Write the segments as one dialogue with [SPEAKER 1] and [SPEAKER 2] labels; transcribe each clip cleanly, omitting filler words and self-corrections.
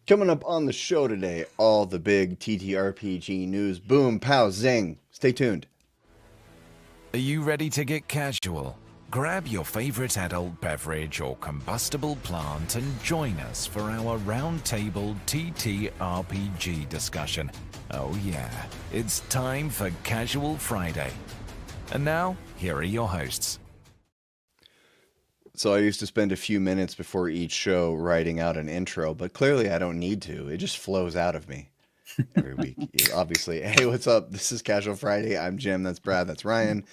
[SPEAKER 1] Coming up on the show today, all the big TTRPG news. Boom, pow, zing. Stay tuned.
[SPEAKER 2] Are you ready to get casual? Grab your favorite adult beverage or combustible plant and join us for our roundtable TTRPG discussion. Oh yeah, it's time for Casual Friday. And now, here are your hosts.
[SPEAKER 1] So I used to spend a few minutes before each show writing out an intro, but clearly I don't need to. It just flows out of me every week. Obviously, hey, what's up? This is Casual Friday. I'm Jim. That's Brad. That's Ryan.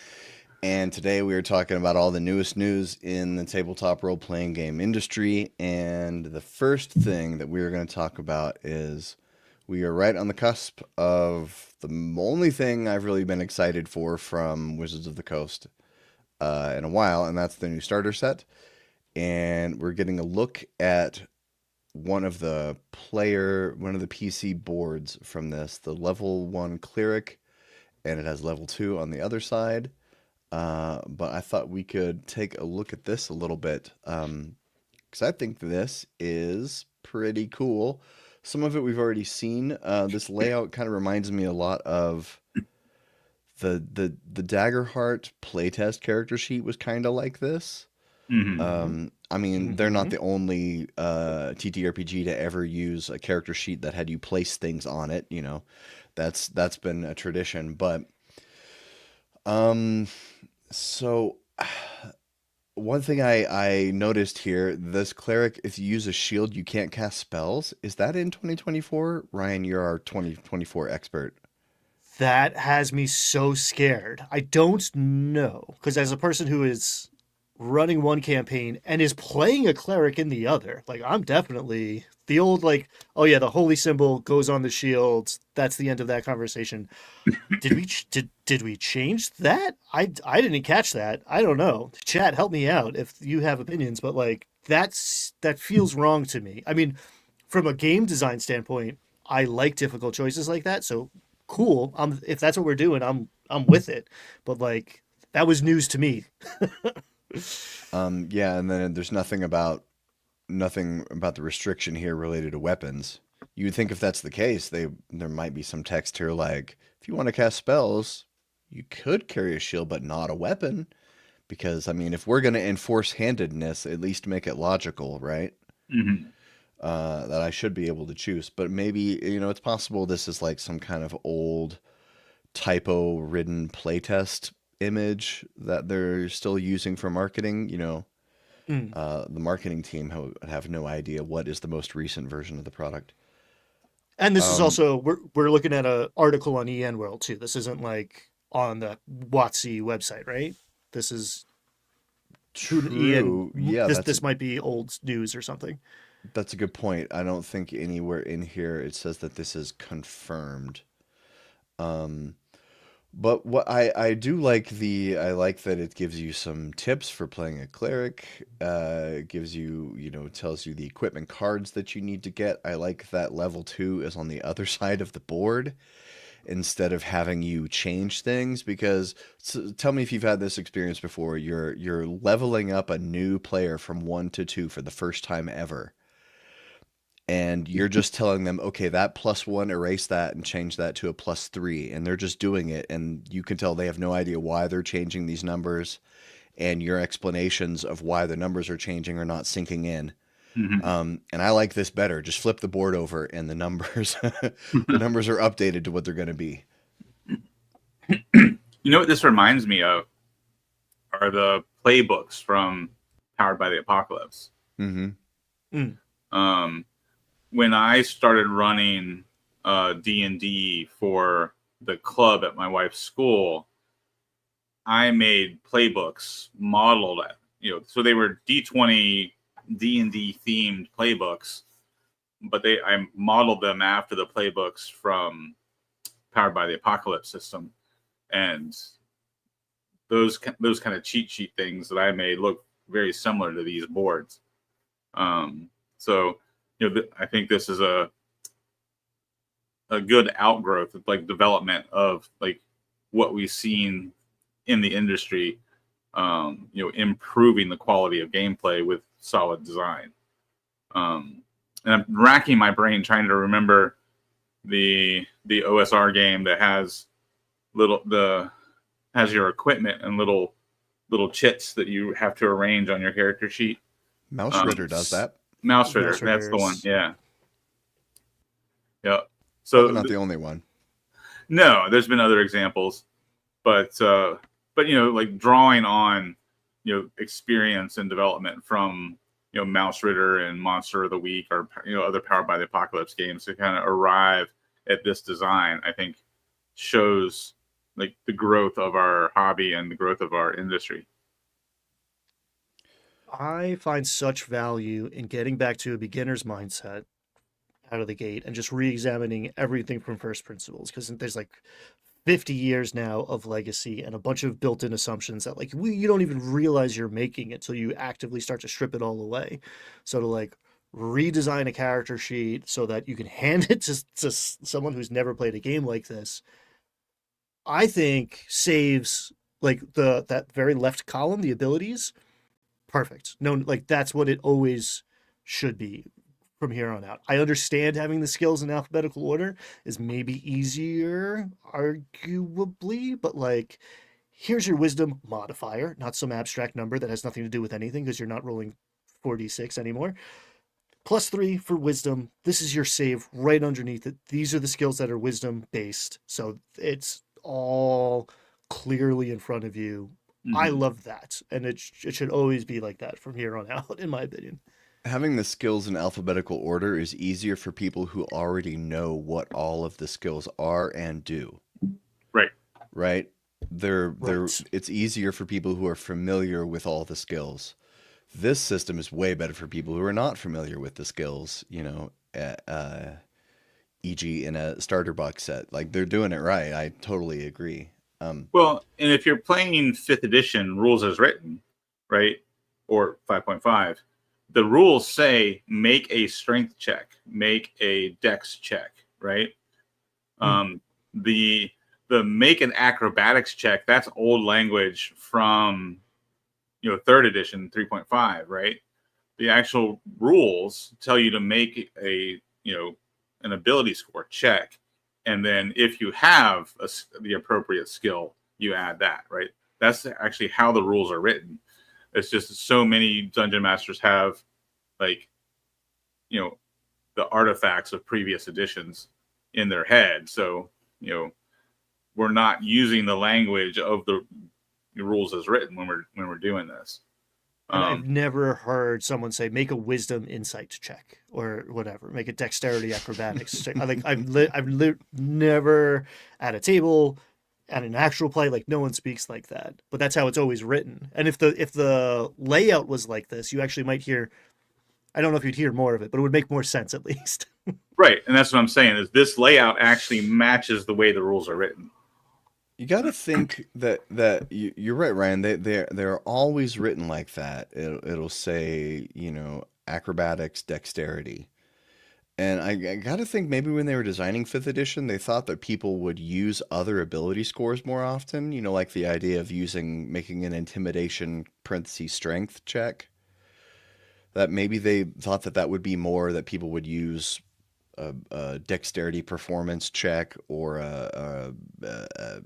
[SPEAKER 1] And today we are talking about all the newest news in the tabletop role playing game industry. And the first thing that we are going to talk about is we are right on the cusp of the only thing I've really been excited for from Wizards of the Coast in a while, and that's the new starter set. And we're getting a look at one of the PC boards from this, the level 1 cleric, and it has level 2 on the other side. But I thought we could take a look at this a little bit, because I think this is pretty cool. Some of it we've already seen. This layout kind of reminds me a lot of the Daggerheart playtest character sheet was kind of like this. I mean, they're not the only TTRPG to ever use a character sheet that had you place things on it. You know, that's been a tradition. But so one thing I noticed here, this cleric, if you use a shield, you can't cast spells. Is that in 2024? Ryan, you're our 2024 expert.
[SPEAKER 3] That has me so scared. I don't know. Because as a person who is running one campaign and is playing a cleric in the other, like I'm definitely the old like, oh yeah, the holy symbol goes on the shield. That's the end of that conversation. Did we change that? I didn't catch that. I don't know. Chat, help me out if you have opinions, but like that feels wrong to me. I mean, from a game design standpoint, I like difficult choices like that. So cool. If that's what we're doing, I'm with it. But like that was news to me.
[SPEAKER 1] Yeah, and then there's nothing about the restriction here related to weapons. You would think if that's the case, there might be some text here like, if you want to cast spells, you could carry a shield, but not a weapon. Because I mean, if we're going to enforce handedness, at least make it logical, right?
[SPEAKER 4] Mm-hmm.
[SPEAKER 1] That I should be able to choose. But maybe, it's possible this is like some kind of old typo-ridden playtest image that they're still using for marketing.
[SPEAKER 3] Mm.
[SPEAKER 1] The marketing team have no idea what is the most recent version of the product.
[SPEAKER 3] And this is
[SPEAKER 1] Um,
[SPEAKER 3] also we're looking at an article on EN World too. This isn't like on the WotC website, right? This is who EN.
[SPEAKER 1] True. Yeah,
[SPEAKER 3] This might be old news or something.
[SPEAKER 1] that's a good point. I don't think anywhere in here it says that this is confirmed. Um, But what I do like I like that it gives you some tips for playing a cleric. It gives you, tells you the equipment cards that you need to get. I like that level 2 is on the other side of the board instead of having you change things, because tell me if you've had this experience before. You're leveling up a new player from 1 to 2 for the first time ever, and you're just telling them, okay, that +1, erase that and change that to a +3. And they're just doing it. And you can tell they have no idea why they're changing these numbers. And your explanations of why the numbers are changing are not sinking in.
[SPEAKER 4] Mm-hmm.
[SPEAKER 1] And I like this better. Just flip the board over and the numbers, the numbers are updated to what they're going to be.
[SPEAKER 4] You know what this reminds me of are the playbooks from Powered by the Apocalypse.
[SPEAKER 1] Mm-hmm.
[SPEAKER 3] Mm.
[SPEAKER 4] When I started running D&D for the club at my wife's school, I made playbooks modeled at, so they were D20 D&D themed playbooks, but I modeled them after the playbooks from Powered by the Apocalypse system, and those kind of cheat sheet things that I made look very similar to these boards. So I think this is a good outgrowth, like development of like what we've seen in the industry, improving the quality of gameplay with solid design. and I'm racking my brain trying to remember the OSR game that has has your equipment and little chits that you have to arrange on your character sheet.
[SPEAKER 1] Mouse Ritter does that.
[SPEAKER 4] Mouse Ritter,
[SPEAKER 3] Mouse
[SPEAKER 4] that's the one.
[SPEAKER 3] Ritters.
[SPEAKER 4] Yeah. Yeah.
[SPEAKER 1] Probably
[SPEAKER 4] So
[SPEAKER 1] not the only one.
[SPEAKER 4] no, there's been other examples, but like drawing on experience and development from Mouse Ritter and Monster of the Week or other Powered by the Apocalypse games to kind of arrive at this design, I think shows like the growth of our hobby and the growth of our industry.
[SPEAKER 3] I find such value in getting back to a beginner's mindset out of the gate and just re-examining everything from first principles, because there's like 50 years now of legacy and a bunch of built-in assumptions that like you don't even realize you're making until you actively start to strip it all away. So to like redesign a character sheet so that you can hand it to someone who's never played a game like this, I think saves like that very left column, the abilities. Perfect. No, like that's what it always should be from here on out. I understand having the skills in alphabetical order is maybe easier, arguably, but like here's your wisdom modifier, not some abstract number that has nothing to do with anything because you're not rolling 4d6 anymore. +3 for wisdom. This is your save right underneath it. These are the skills that are wisdom based. So it's all clearly in front of you. I love that. And it should always be like that from here on out, in my opinion.
[SPEAKER 1] Having the skills in alphabetical order is easier for people who already know what all of the skills are and do.
[SPEAKER 4] Right.
[SPEAKER 1] Right?
[SPEAKER 3] Right.
[SPEAKER 1] It's easier for people who are familiar with all the skills. This system is way better for people who are not familiar with the skills, e.g. in a starter box set. Like they're doing it right. I totally agree.
[SPEAKER 4] Well, and if you're playing 5th edition rules as written, right, or 5.5, the rules say make a strength check, make a dex check, right? The make an acrobatics check, that's old language from 3rd edition 3.5, right? The actual rules tell you to make a an ability score check. And then if you have the appropriate skill, you add that, right? That's actually how the rules are written. It's just so many dungeon masters have like, the artifacts of previous editions in their head. So, we're not using the language of the rules as written when we're doing this.
[SPEAKER 3] And I've never heard someone say make a wisdom insight check or whatever, make a dexterity acrobatics check. I've never at a table at an actual play, like no one speaks like that. But that's how it's always written. And if the layout was like this, you actually might hear. I don't know if you'd hear more of it, but it would make more sense at least.
[SPEAKER 4] Right, and that's what I'm saying is this layout actually matches the way the rules are written.
[SPEAKER 1] You got to think that you're right, Ryan. They're always written like that. It'll say acrobatics, dexterity, and I got to think maybe when they were designing 5th edition, they thought that people would use other ability scores more often. Like the idea of making an intimidation parentheses strength check. That maybe they thought that would be more that people would use a dexterity performance check or a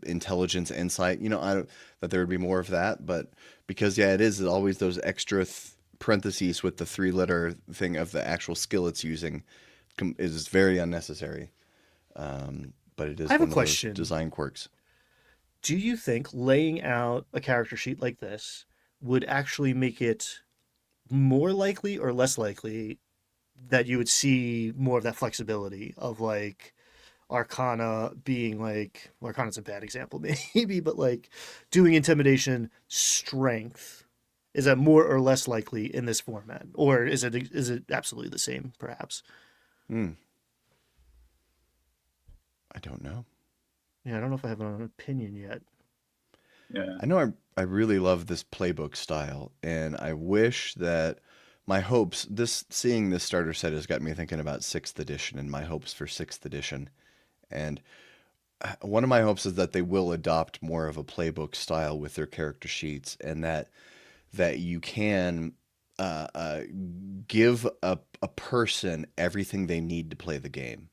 [SPEAKER 1] intelligence insight. That there would be more of that, but because it is always those extra parentheses with the 3-letter thing of the actual skill it's using is very unnecessary. But it is
[SPEAKER 3] I have
[SPEAKER 1] one
[SPEAKER 3] a
[SPEAKER 1] of those
[SPEAKER 3] question.
[SPEAKER 1] design quirks.
[SPEAKER 3] Do you think laying out a character sheet like this would actually make it more likely or less likely that you would see more of that flexibility of like Arcana being like, well, Arcana's a bad example maybe, but like doing intimidation strength? Is that more or less likely in this format, or is it absolutely the same perhaps?
[SPEAKER 1] I don't know.
[SPEAKER 3] Yeah, I don't know if I have an opinion yet.
[SPEAKER 4] Yeah.
[SPEAKER 1] I know I really love this playbook style, and I wish that my hopes, seeing this starter set has got me thinking about 6th edition and my hopes for 6th edition. And one of my hopes is that they will adopt more of a playbook style with their character sheets, and that you can uh, uh, give a person everything they need to play the game,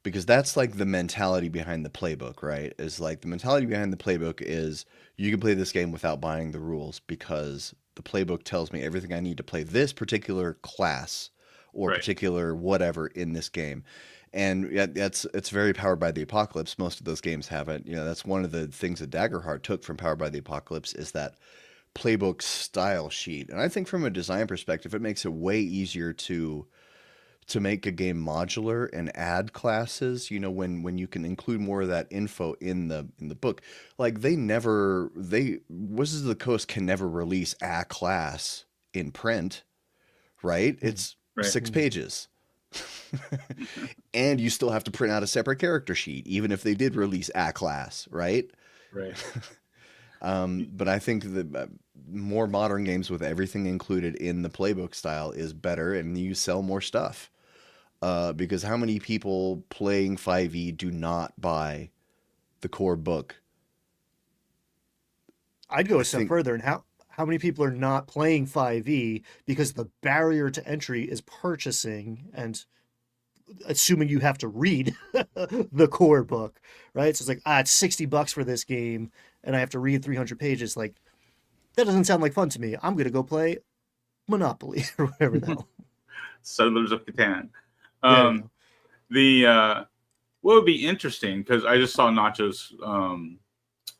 [SPEAKER 1] because that's like the mentality behind the playbook, right? Is like the mentality behind the playbook is you can play this game without buying the rules because the playbook tells me everything I need to play this particular class or
[SPEAKER 4] Right.
[SPEAKER 1] particular whatever in this game. And it's very Powered by the Apocalypse. Most of those games haven't. That's one of the things that Daggerheart took from Powered by the Apocalypse is that playbook style sheet. And I think from a design perspective, it makes it way easier to make a game modular and add classes, when you can include more of that info in the book. Like Wizards of the Coast can never release a class in print, right? It's
[SPEAKER 4] Right.
[SPEAKER 1] 6 pages. And you still have to print out a separate character sheet, even if they did release a class, right?
[SPEAKER 4] Right.
[SPEAKER 1] But I think that more modern games with everything included in the playbook style is better, and you sell more stuff. Because how many people playing 5e do not buy the core book?
[SPEAKER 3] I'd go
[SPEAKER 1] I
[SPEAKER 3] a step
[SPEAKER 1] think
[SPEAKER 3] further, and how many people are not playing 5e because the barrier to entry is purchasing and assuming you have to read the core book, right? So it's like, it's $60 for this game, and I have to read 300 pages. Like, that doesn't sound like fun to me. I'm gonna go play Monopoly or whatever the hell.
[SPEAKER 4] Settlers of Catan.
[SPEAKER 3] There you go.
[SPEAKER 4] The what would be interesting, because I just saw Nacho's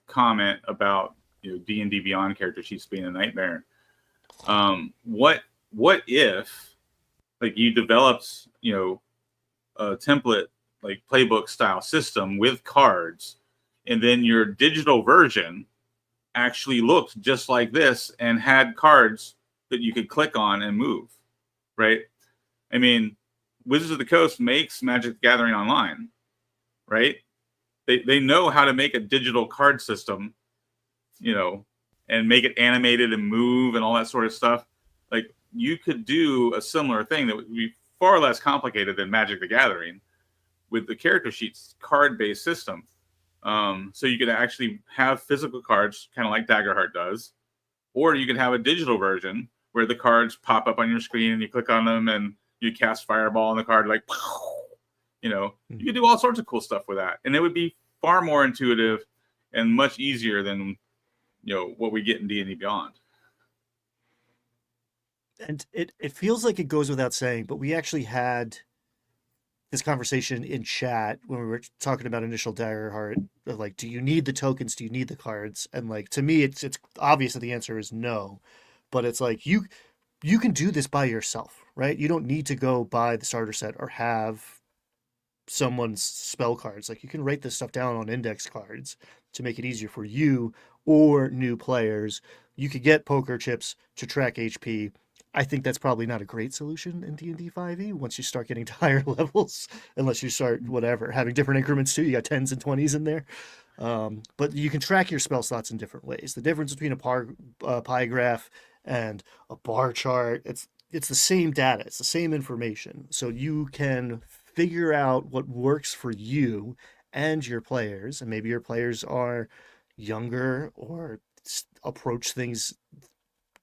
[SPEAKER 4] comment about D&D Beyond character sheets being a nightmare. What if like you developed a template like playbook style system with cards, and then your digital version actually looked just like this and had cards that you could click on and move, right? I mean, Wizards of the Coast makes Magic the Gathering Online, right? They know how to make a digital card system, and make it animated and move and all that sort of stuff. Like, you could do a similar thing that would be far less complicated than Magic the Gathering with the character sheets card-based system. So you could actually have physical cards, kind of like Daggerheart does, or you could have a digital version where the cards pop up on your screen and you click on them and you cast Fireball on the card, like, you could do all sorts of cool stuff with that. And it would be far more intuitive and much easier than, what we get in D&D Beyond.
[SPEAKER 3] And it feels like it goes without saying, but we actually had this conversation in chat when we were talking about initial Daggerheart of like, do you need the tokens? Do you need the cards? And like, to me, it's obvious that the answer is no, but it's like, you can do this by yourself, right? You don't need to go buy the starter set or have someone's spell cards. Like, you can write this stuff down on index cards to make it easier for you or new players. You could get poker chips to track HP. I think that's probably not a great solution in D&D 5e once you start getting to higher levels, unless you start having different increments too. You got 10s and 20s in there. But you can track your spell slots in different ways. The difference between a pie graph and a bar chart, it's the same data, it's the same information. So you can figure out what works for you and your players, and maybe your players are younger or approach things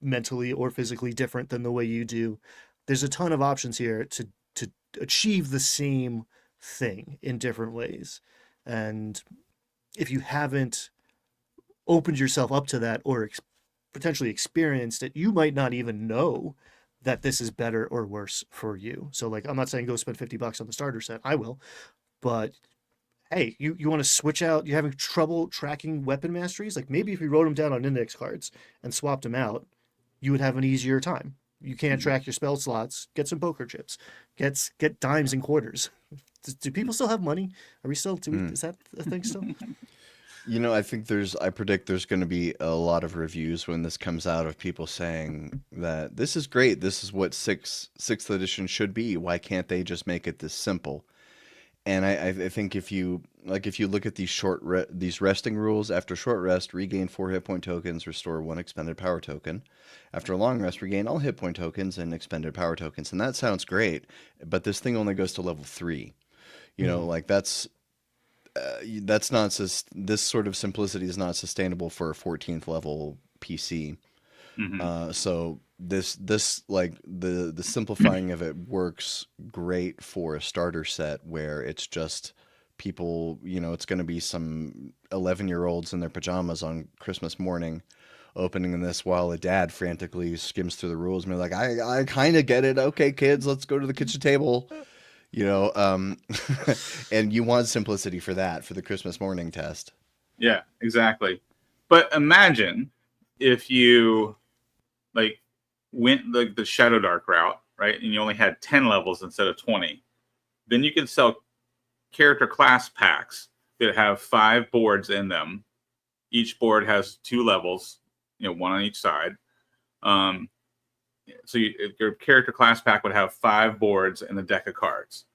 [SPEAKER 3] mentally or physically different than the way you do. There's a ton of options here to achieve the same thing in different ways. And if you haven't opened yourself up to that or potentially experienced it, you might not even know that this is better or worse for you. So like, I'm not saying go spend $50 on the starter set. I will, but hey, you want to switch out, you're having trouble tracking weapon masteries? Like, maybe if you wrote them down on index cards and swapped them out, you would have an easier time. You can't track your spell slots, get some poker chips, get dimes and quarters. Do people still have money? Are we still, is that a thing still?
[SPEAKER 1] I predict there's going to be a lot of reviews when this comes out of people saying that this is great. This is what sixth edition should be. Why can't they just make it this simple? And I think if you look at these resting rules, after short rest, regain 4 hit point tokens, restore 1 expended power token. After a long rest, regain all hit point tokens and expended power tokens. And that sounds great, but this thing only goes to level 3. Like that's not this sort of simplicity is not sustainable for a 14th level PC. So this like the simplifying of it works great for a starter set where it's just people, it's going to be some 11-year-olds in their pajamas on Christmas morning opening this while a dad frantically skims through the rules and be like, I kind of get it. Okay, kids, let's go to the kitchen table. And you want simplicity for that, for the Christmas morning test.
[SPEAKER 4] Yeah, exactly. But imagine if you like went the Shadow Dark route, right? And you only had 10 levels instead of 20. Then you could sell character class packs that have 5 boards in them. Each board has 2 levels, one on each side. So your character class pack would have 5 boards and a deck of cards.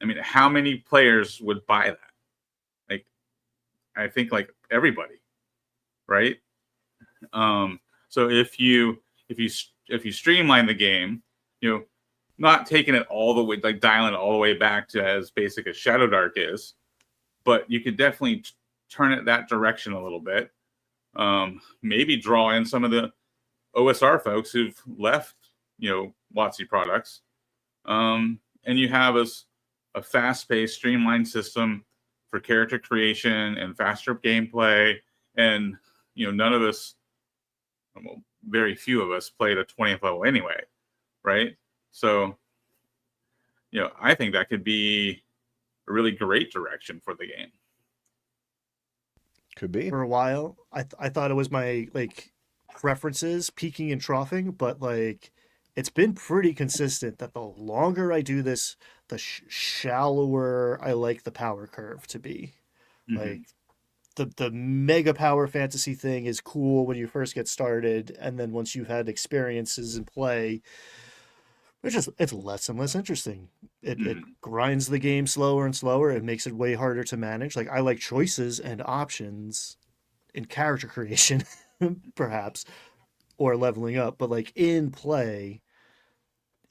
[SPEAKER 4] I mean, how many players would buy that? Like, I think like everybody, right? So if you streamline the game, not taking it all the way, like dialing it all the way back to as basic as Shadow Dark is, but you could definitely turn it that direction a little bit. Maybe draw in some of the OSR folks who've left, WotC products. And you have a fast-paced, streamlined system for character creation and faster gameplay. And, none of us, well, very few of us played a 20th level anyway, right? So, I think that could be a really great direction for the game.
[SPEAKER 1] Could be.
[SPEAKER 3] For a while, I thought it was my preferences peaking and troughing, but it's been pretty consistent that the longer I do this, the shallower I like the power curve to be.
[SPEAKER 4] Mm-hmm.
[SPEAKER 3] The mega power fantasy thing is cool when you first get started, and then once you've had experiences in play, it's less and less interesting. It grinds the game slower and slower. It makes it way harder to manage. I like choices and options in character creation, perhaps, or leveling up, but in play,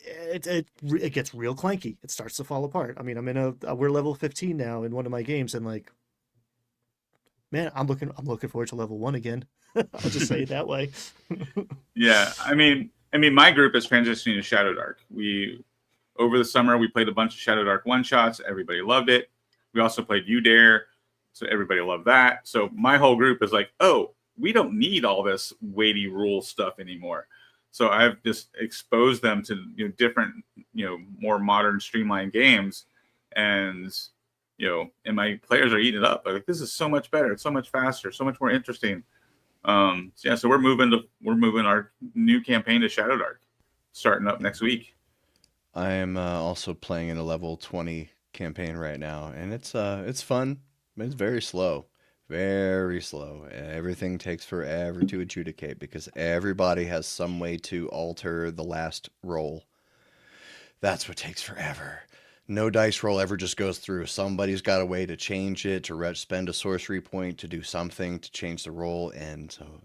[SPEAKER 3] it gets real clanky. It starts to fall apart. I mean, we're level 15 now in one of my games, and man, I'm looking forward to level 1 again. I'll just say it that way.
[SPEAKER 4] Yeah, I mean, my group is transitioning to Shadow Dark. Over the summer, we played a bunch of Shadow Dark one-shots. Everybody loved it. We also played You Dare, so everybody loved that. So my whole group is like, oh, we don't need all this weighty rule stuff anymore. So I've just exposed them to different, more modern, streamlined games, and and my players are eating it up. Like, this is so much better. It's so much faster. So much more interesting. So we're moving our new campaign to Shadow Dark, starting up next week.
[SPEAKER 1] I am also playing in a level 20 campaign right now, and it's fun. It's very slow. Very slow. Everything takes forever to adjudicate because everybody has some way to alter the last roll. That's what takes forever. No dice roll ever just goes through. Somebody's got a way to change it, to spend a sorcery point to do something to change the roll, and so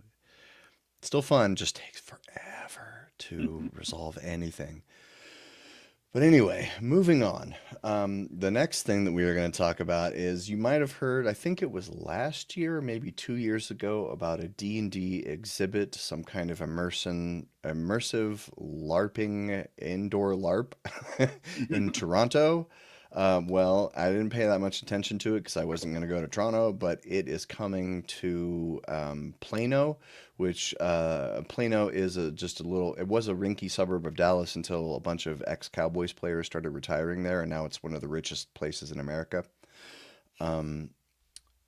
[SPEAKER 1] it's still fun. Just takes forever to resolve anything. But anyway, moving on. The next thing that we are going to talk about is, you might have heard, I think it was last year or maybe 2 years ago, about a D&D exhibit, some kind of immersive LARPing indoor LARP in Toronto. Well, I didn't pay that much attention to it because I wasn't going to go to Toronto, but it is coming to Plano, which Plano is it was a rinky suburb of Dallas until a bunch of ex-Cowboys players started retiring there, and now it's one of the richest places in America. So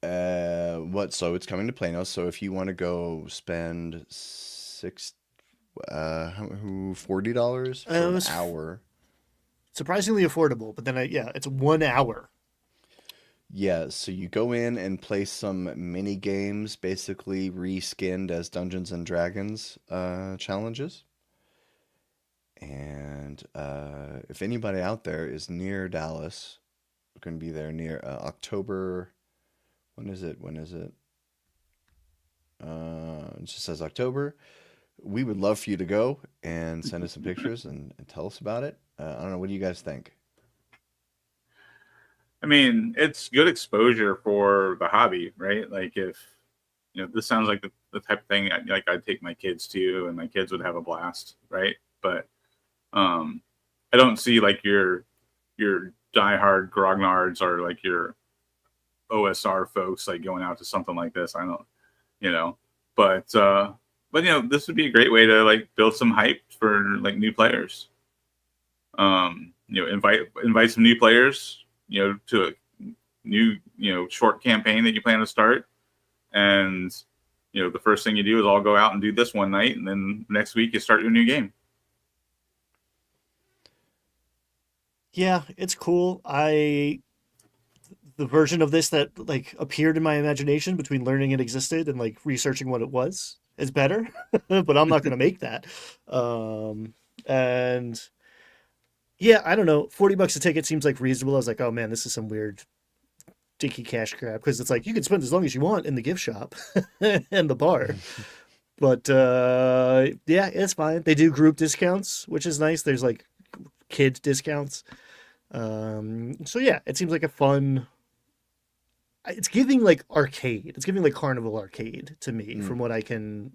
[SPEAKER 1] it's coming to Plano, so if you want to go spend $40 for an hour.
[SPEAKER 3] Surprisingly affordable, but then it's 1 hour.
[SPEAKER 1] Yeah, so you go in and play some mini games, basically reskinned as Dungeons and Dragons challenges. And if anybody out there is near Dallas, we're going to be there near October. When is it? It just says October. We would love for you to go and send us some pictures and tell us about it. I don't know. What do you guys think?
[SPEAKER 4] I mean, it's good exposure for the hobby, right? Like, if this sounds like the type of thing like I'd take my kids to, and my kids would have a blast, right? But I don't see like your diehard grognards or like your OSR folks like going out to something like this. I don't, but this would be a great way to like build some hype for like new players. Invite some new players, to a new, short campaign that you plan to start. And, the first thing you do is all go out and do this one night. And then next week you start your new game.
[SPEAKER 3] Yeah, it's cool. The version of this that like appeared in my imagination between learning it existed and like researching what it was is better, but I'm not going to make that. And yeah, I don't know. $40 a ticket seems like reasonable. I was like, oh man, this is some weird dinky cash grab, because it's like you can spend as long as you want in the gift shop and the bar. But yeah, it's fine. They do group discounts, which is nice. There's like kid discounts. So yeah, it seems like a fun. It's giving like arcade. It's giving like Carnival Arcade to me, from what I can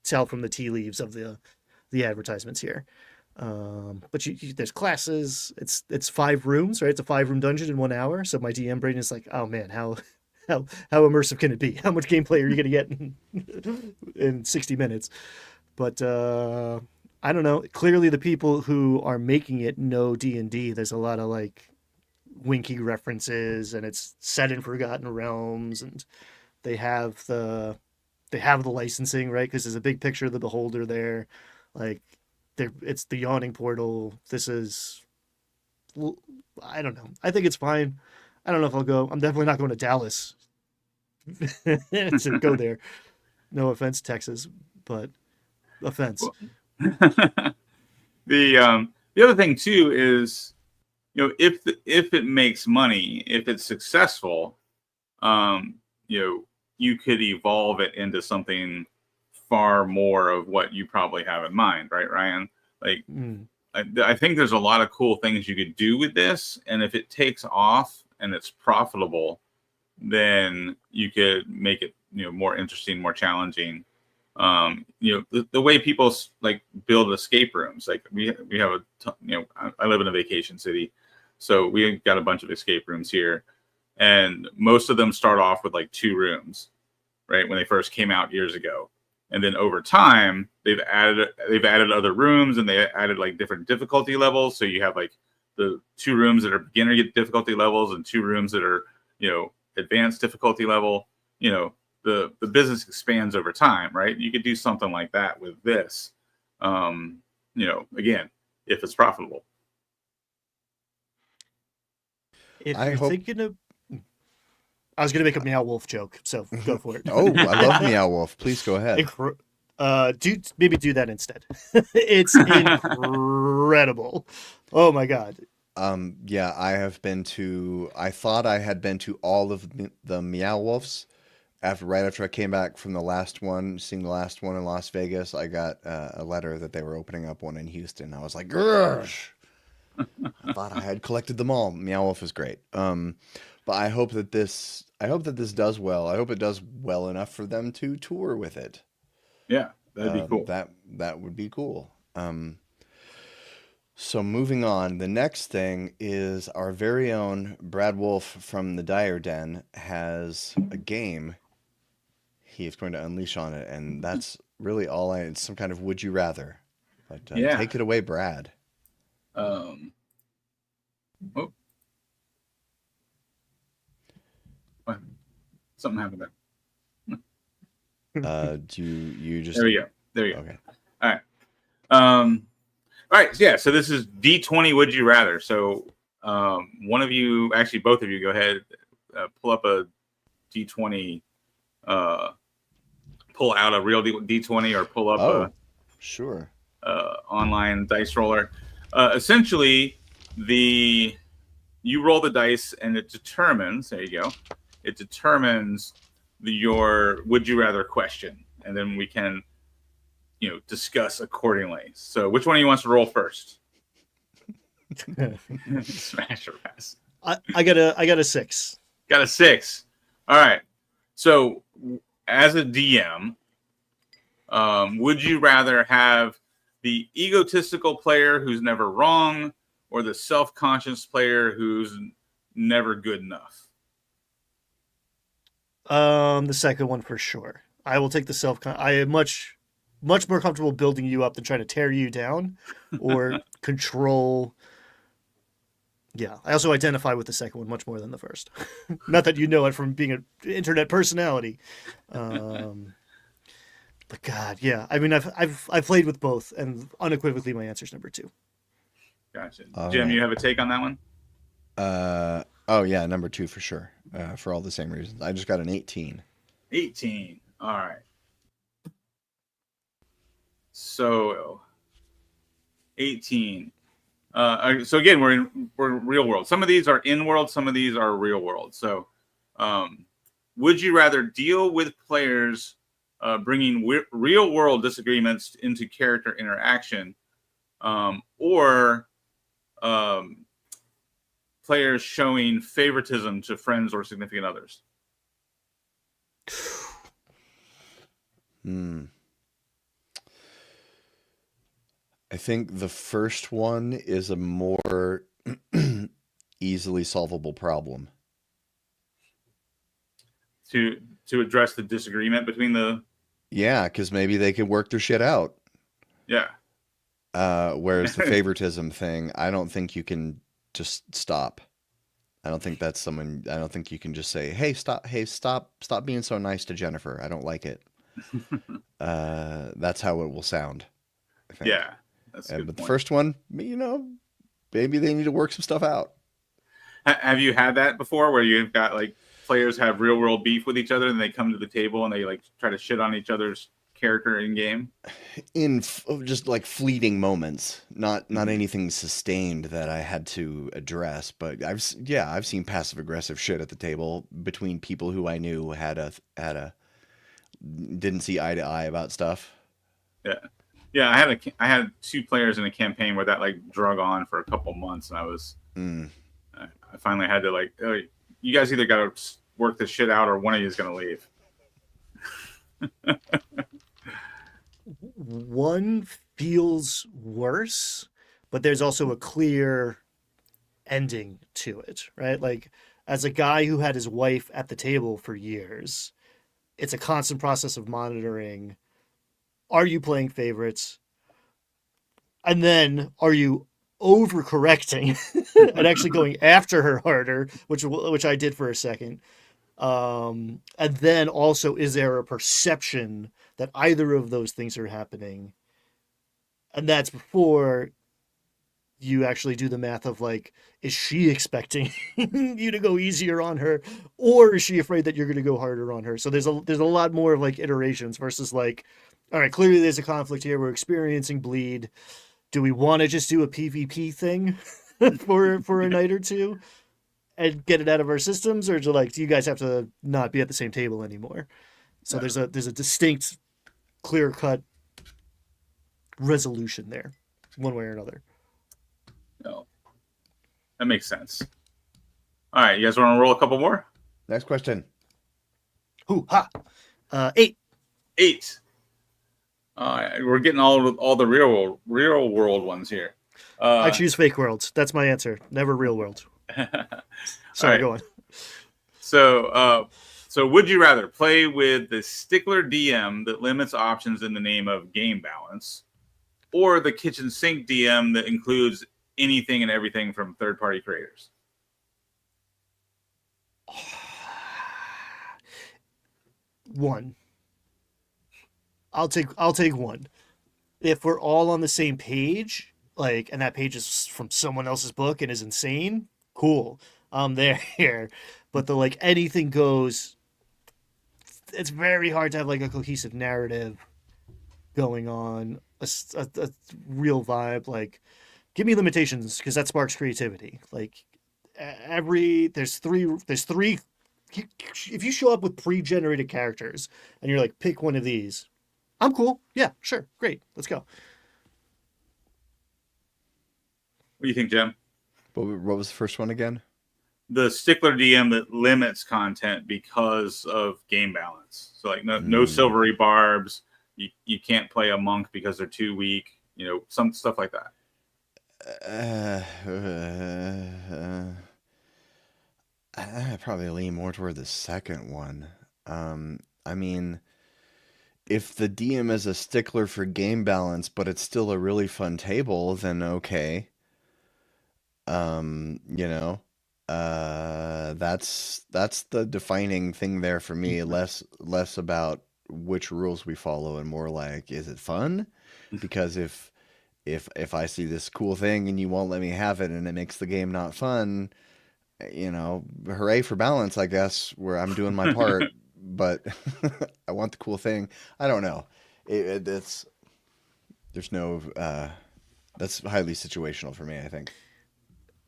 [SPEAKER 3] tell from the tea leaves of the advertisements here. But there's classes. It's 5 rooms, right? It's a 5-room dungeon in 1 hour. So my DM brain is like, oh man, how immersive can it be? How much gameplay are you gonna get in 60 minutes? But I don't know. Clearly, the people who are making it know D&D. There's a lot of like winky references, and it's set in Forgotten Realms, and they have the licensing, right? Because there's a big picture of the Beholder there, like. It's the Yawning Portal. This is, I don't know. I think it's fine. I don't know if I'll go. I'm definitely not going to Dallas to go there. No offense, Texas, but offense.
[SPEAKER 4] The other thing too is, if it makes money, if it's successful, you could evolve it into something far more of what you probably have in mind, right, Ryan? Like, I think there's a lot of cool things you could do with this, and if it takes off and it's profitable, then you could make it, more interesting, more challenging. The way people like build escape rooms, like we have I live in a vacation city, so we got a bunch of escape rooms here, and most of them start off with like 2 rooms, right, when they first came out years ago. And then over time, they've added other rooms, and they added like different difficulty levels. So you have like the 2 rooms that are beginner difficulty levels, and 2 rooms that are, advanced difficulty level. The business expands over time, right? You could do something like that with this. Again, if it's profitable.
[SPEAKER 3] I was going to make a Meow Wolf joke, so go for it.
[SPEAKER 1] Oh, I love Meow Wolf. Please go ahead.
[SPEAKER 3] Maybe do that instead. It's incredible. Oh my God.
[SPEAKER 1] Yeah, I thought I had been to all of the Meow Wolves. Right after I came back from seeing the last one in Las Vegas, I got a letter that they were opening up one in Houston. I was like, gosh. I thought I had collected them all. Meow Wolf is great. But I hope that this does well. I hope it does well enough for them to tour with it.
[SPEAKER 4] Yeah, that'd be cool.
[SPEAKER 1] That would be cool. So moving on, the next thing is our very own Brad Wolf from the Dire Den has a game he is going to unleash on it, and that's really all it's some kind of would you rather. But take it away, Brad.
[SPEAKER 4] What? Something happened there.
[SPEAKER 1] Do you just?
[SPEAKER 4] There we go. There you go.
[SPEAKER 1] Okay.
[SPEAKER 4] All right. All right. Yeah. So this is D20. Would you rather? So one of you, actually both of you, go ahead, pull up a D20. Pull out a real D20 or pull up
[SPEAKER 1] sure
[SPEAKER 4] online dice roller. Essentially, you roll the dice and it determines. There you go. It determines your would you rather question, and then we can, discuss accordingly. So, which one of you wants to roll first? Smash or pass?
[SPEAKER 3] I got a 6.
[SPEAKER 4] Got a 6. All right. So as a DM, would you rather have the egotistical player who's never wrong, or the self-conscious player who's never good enough?
[SPEAKER 3] The second one for sure. I will take the I am much more comfortable building you up than trying to tear you down or control. Yeah, I also identify with the second one much more than the first. Not that you know it from being an internet personality. But God, yeah. I mean, I've played with both, and unequivocally, my answer is number 2.
[SPEAKER 4] Gotcha.
[SPEAKER 1] All
[SPEAKER 4] Jim,
[SPEAKER 1] right.
[SPEAKER 4] you have a take on that one?
[SPEAKER 1] Oh yeah, number 2 for sure. For all the same reasons. I just got an 18.
[SPEAKER 4] 18. All right. So 18. So again, we're real world. Some of these are in world, some of these are real world. So, would you rather deal with players bringing real world disagreements into character interaction, or players showing favoritism to friends or significant others?
[SPEAKER 1] I think the first one is a more easily solvable problem.
[SPEAKER 4] To address the disagreement between the
[SPEAKER 1] Yeah, because maybe they can work their shit out.
[SPEAKER 4] yeah.
[SPEAKER 1] Whereas the favoritism thing, I don't think you can just stop. I don't think that's someone. I don't think you can just say, "Hey, stop being so nice to Jennifer. I don't like it." That's how it will sound, I think.
[SPEAKER 4] Yeah, that's a good
[SPEAKER 1] But the
[SPEAKER 4] point.
[SPEAKER 1] first one, maybe they need to work some stuff out.
[SPEAKER 4] Have you had that before, where you've got like players have real world beef with each other, and they come to the table and they like try to shit on each other's character in game?
[SPEAKER 1] In just like fleeting moments, not anything sustained that I had to address, but I've seen passive aggressive shit at the table between people who I knew had a didn't see eye to eye about stuff.
[SPEAKER 4] Yeah. I had 2 players in a campaign where that like drug on for a couple months, and I finally had to like, oh, you guys either got to work this shit out, or one of you is going to leave.
[SPEAKER 3] One feels worse, but there's also a clear ending to it, right? Like, as a guy who had his wife at the table for years, it's a constant process of monitoring. Are you playing favorites? And then are you overcorrecting and actually going after her harder, which I did for a second? And then also, is there a perception that either of those things are happening? And that's before you actually do the math of like, is she expecting you to go easier on her, or is she afraid that you're going to go harder on her? So there's a lot more of like iterations versus like, all right, clearly there's a conflict here. We're experiencing bleed. Do we want to just do a PvP thing for a night or two and get it out of our systems, or do you guys have to not be at the same table anymore? So there's a distinct, clear cut resolution there, one way or another.
[SPEAKER 4] No, that makes sense. All right, you guys want to roll a couple more?
[SPEAKER 1] Next question.
[SPEAKER 3] Hoo ha! 8.
[SPEAKER 4] 8. We're getting all the real world ones here.
[SPEAKER 3] I choose fake worlds. That's my answer. Never real world. Sorry,
[SPEAKER 4] right.
[SPEAKER 3] go on.
[SPEAKER 4] So would you rather play with the stickler DM that limits options in the name of game balance, or the kitchen sink DM that includes anything and everything from third-party creators?
[SPEAKER 3] One. I'll take one. If we're all on the same page, like, and that page is from someone else's book and is insane, cool. I'm there. But the like anything goes, it's very hard to have like a cohesive narrative going on, a real vibe. Like, give me limitations, because that sparks creativity. Like, there's three. If you show up with pre-generated characters and you're like, pick one of these, I'm cool. Yeah, sure, great, let's go.
[SPEAKER 4] What do you think, Jim?
[SPEAKER 1] What was the first one again?
[SPEAKER 4] the stickler DM that limits content because of game balance. So like no silvery barbs. You can't play a monk because they're too weak. You know, some stuff like that.
[SPEAKER 1] I probably lean more toward the second one. I mean, if the DM is a stickler for game balance, but it's still a really fun table, then okay. You know, that's the defining thing there for me. Less about which rules we follow and more like, is it fun? Because if I see this cool thing and you won't let me have it and it makes the game not fun, you know, hooray for balance, I guess, where I'm doing my part, but I want the cool thing. I don't know. It's there's no that's highly situational for me, I think.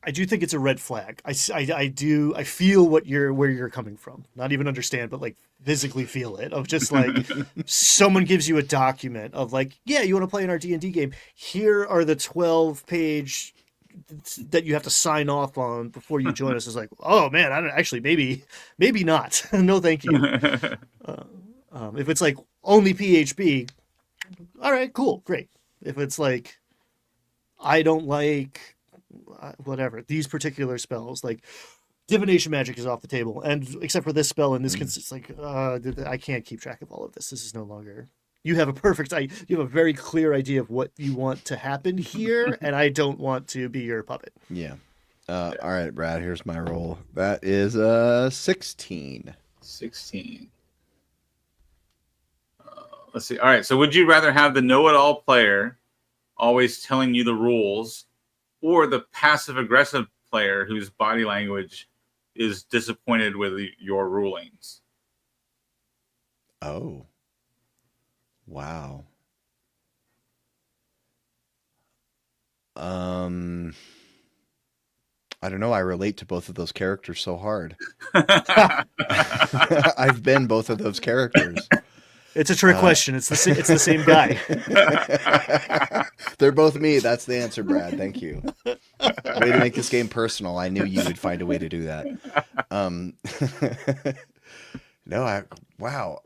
[SPEAKER 3] I do think it's a red flag. I feel where you're coming from. Not even understand, but like physically feel it. Of just like someone gives you a document of like, yeah, you want to play in our D&D game. Here are the 12-page that you have to sign off on before you join us. Is like, oh man, I don't actually maybe not. No, thank you. If it's like only PHB, all right, cool, great. If it's like I don't like whatever these particular spells, like divination magic is off the table, and except for this spell and this it's like I can't keep track of all of this. This is no longer. You have a very clear idea of what you want to happen here, and I don't want to be your puppet.
[SPEAKER 1] Yeah. All right, Brad, here's my roll. That is 16.
[SPEAKER 4] 16. Let's see. All right, so would you rather have the know-it-all player always telling you the rules, or the passive-aggressive player whose body language is disappointed with your rulings?
[SPEAKER 1] Oh. Wow. I don't know. I relate to both of those characters so hard. I've been both of those characters.
[SPEAKER 3] It's a trick question. It's the same guy.
[SPEAKER 1] They're both me. That's the answer, Brad. Thank you. Way to make this game personal. I knew you would find a way to do that. No, wow.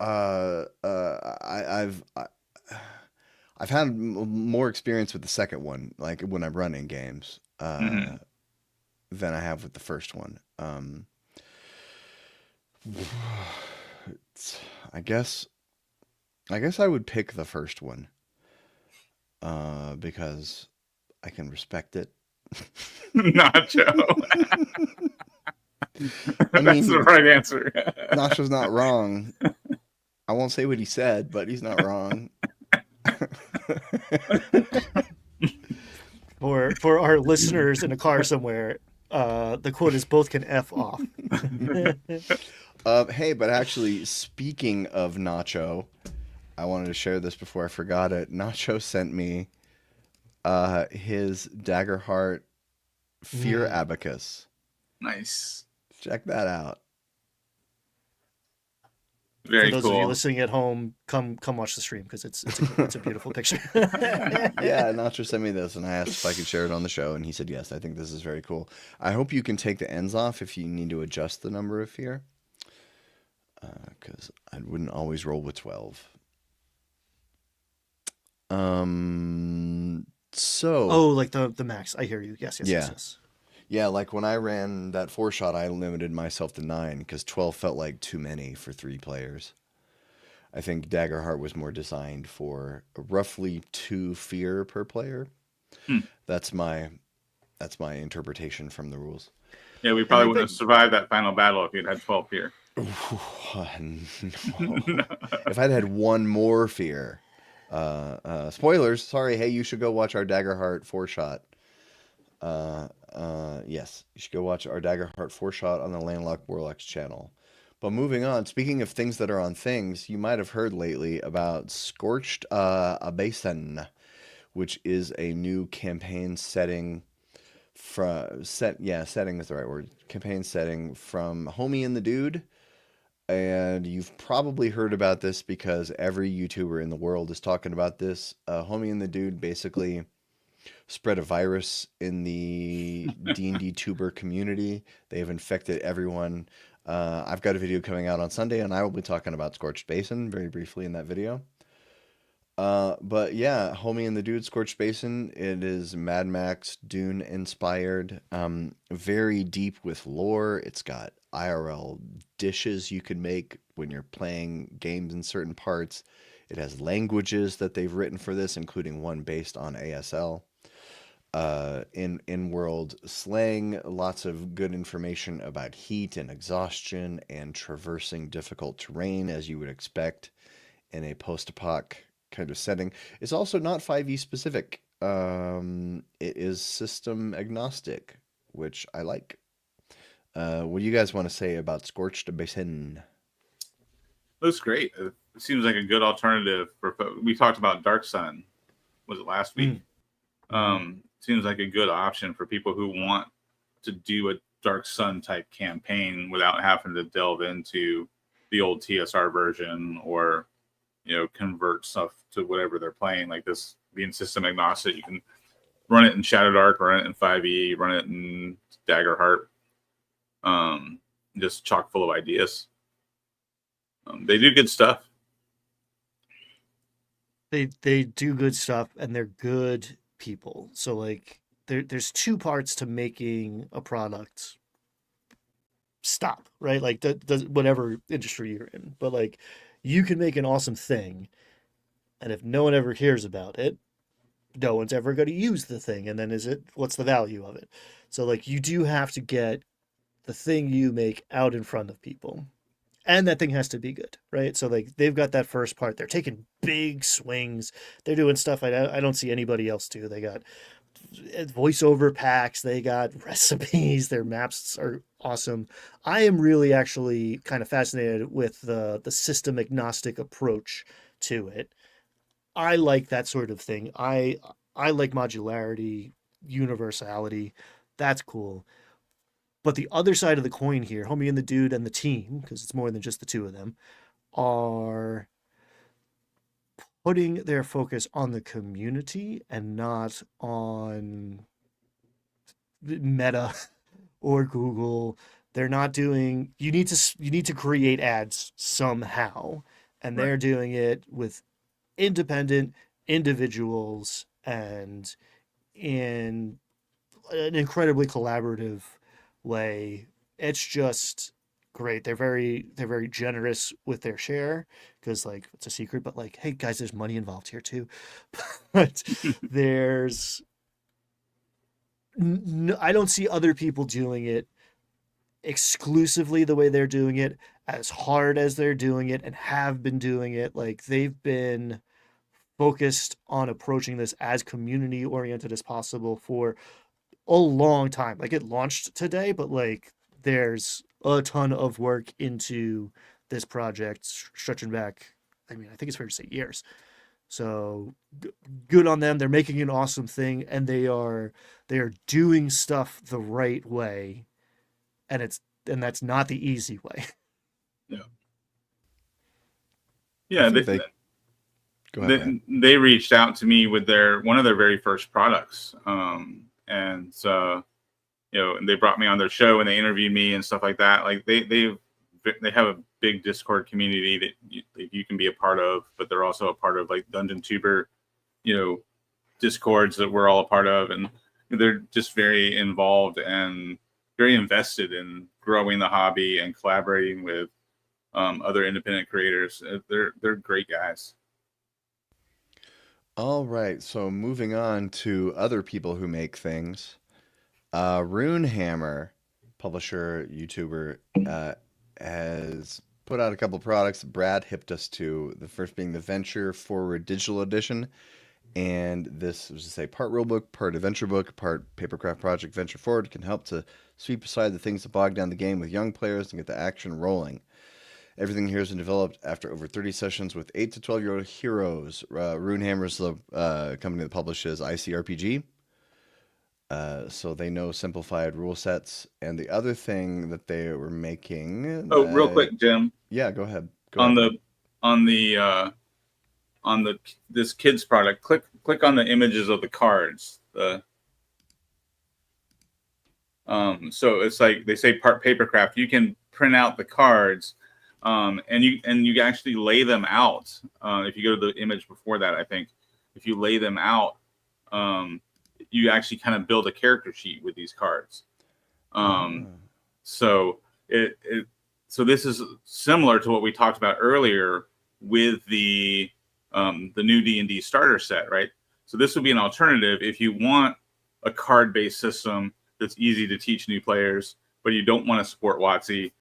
[SPEAKER 1] I've had more experience with the second one, like when I'm running games, than I have with the first one. I guess I would pick the first one, because I can respect it.
[SPEAKER 4] Nacho. That's the right answer.
[SPEAKER 1] Nacho's not wrong. I won't say what he said, but he's not wrong.
[SPEAKER 3] For our listeners in a car somewhere, the quote is both can F off.
[SPEAKER 1] Hey, but actually, speaking of Nacho, I wanted to share this before I forgot it. Nacho sent me his Daggerheart Fear Abacus.
[SPEAKER 4] Nice.
[SPEAKER 1] Check that out.
[SPEAKER 4] Very
[SPEAKER 3] For those
[SPEAKER 4] cool.
[SPEAKER 3] of you listening at home, come watch the stream because it's a beautiful picture.
[SPEAKER 1] Yeah, Nacho sent me this, and I asked if I could share it on the show, and he said yes. I think this is very cool. I hope you can take the ends off if you need to adjust the number of fear, because I wouldn't always roll with 12. So.
[SPEAKER 3] Oh, like the max. I hear you. Yes.
[SPEAKER 1] Yeah, like when I ran that 4-shot, I limited myself to 9 because 12 felt like too many for 3 players. I think Daggerheart was more designed for roughly 2 fear per player. That's my interpretation from the rules.
[SPEAKER 4] Yeah, we probably wouldn't have survived that final battle if you'd had 12 fear.
[SPEAKER 1] No. If I'd had one more fear. Spoilers, sorry. Hey, you should go watch our Daggerheart 4-shot. Yes, you should go watch our Daggerheart 4-shot on the Landlocked Warlocks channel. But moving on, speaking of things that are on things, you might have heard lately about Scorched Abasin, which is a new campaign setting setting is the right word. Campaign setting from Homie and the Dude. And you've probably heard about this because every YouTuber in the world is talking about this. Homie and the Dude basically spread a virus in the D&D tuber community. They have infected everyone. I've got a video coming out on Sunday, and I will be talking about Scorched Basin very briefly in that video. But yeah, Homie and the Dude, Scorched Basin, it is Mad Max Dune inspired, very deep with lore. It's got IRL dishes you can make when you're playing games in certain parts. It has languages that they've written for this, including one based on ASL. In-world slang, lots of good information about heat and exhaustion and traversing difficult terrain, as you would expect in a post-apoc kind of setting. It's also not 5e specific. It is system agnostic, which I like. What do you guys want to say about Scorched Basin?
[SPEAKER 4] Looks great. It seems like a good alternative for. We talked about Dark Sun. Was it last week? Seems like a good option for people who want to do a Dark Sun type campaign without having to delve into the old TSR version or, convert stuff to whatever they're playing. Like this being system agnostic, you can run it in Shadow Dark, run it in 5e, run it in Daggerheart. Just chock full of ideas. They do good stuff.
[SPEAKER 3] They do good stuff, and they're good people. So like there's two parts to making a product stop, right? Like does whatever industry you're in. But like you can make an awesome thing, and if no one ever hears about it, no one's ever going to use the thing. And then what's the value of it? So like you do have to get the thing you make out in front of people. And that thing has to be good, right? So like they've got that first part. They're taking big swings. They're doing stuff I don't see anybody else do. They got voiceover packs. They got recipes. Their maps are awesome. I am really actually kind of fascinated with the system agnostic approach to it. I like that sort of thing. I like modularity, universality. That's cool. But the other side of the coin here, Homie and the Dude and the team, because it's more than just the two of them, are putting their focus on the community and not on Meta or Google. They're not doing. You need to create ads somehow, and they're doing it with independent individuals and in an incredibly collaborative way. It's just great. They're very generous with their share because like it's a secret, but like, hey guys, there's money involved here too. But there's I don't see other people doing it exclusively the way they're doing it, as hard as they're doing it and have been doing it. Like they've been focused on approaching this as community oriented as possible for a long time. Like it launched today, but like there's a ton of work into this project stretching back. I mean, I think it's fair to say years. So good on them. They're making an awesome thing, and they are doing stuff the right way, and that's not the easy way.
[SPEAKER 4] Yeah. They reached out to me with one of their very first products. And so, they brought me on their show and they interviewed me and stuff like that. Like they have a big Discord community that you can be a part of, but they're also a part of like Dungeon Tuber, Discords that we're all a part of. And they're just very involved and very invested in growing the hobby and collaborating with other independent creators. They're great guys.
[SPEAKER 1] All right, so moving on to other people who make things. Runehammer, publisher, YouTuber, has put out a couple products Brad hipped us to. The first being the Venture Forward Digital Edition. And this was to say part rulebook, part adventure book, part papercraft project. Venture Forward can help to sweep aside the things that bog down the game with young players and get the action rolling. Everything here has been developed after over 30 sessions with 8 to 12-year-old heroes. Runehammer is the company that publishes ICRPG. So they know simplified rule sets. And the other thing that they were making...
[SPEAKER 4] real quick, Jim.
[SPEAKER 1] Yeah, go ahead.
[SPEAKER 4] On this kids product, click on the images of the cards. The so it's like they say part papercraft. You can print out the cards, and you actually lay them out. If you go to the image before that, I think if you lay them out, you actually kind of build a character sheet with these cards. So so this is similar to what we talked about earlier with the new D&D starter set, right? So this would be an alternative if you want a card-based system that's easy to teach new players, but you don't want to support WotC.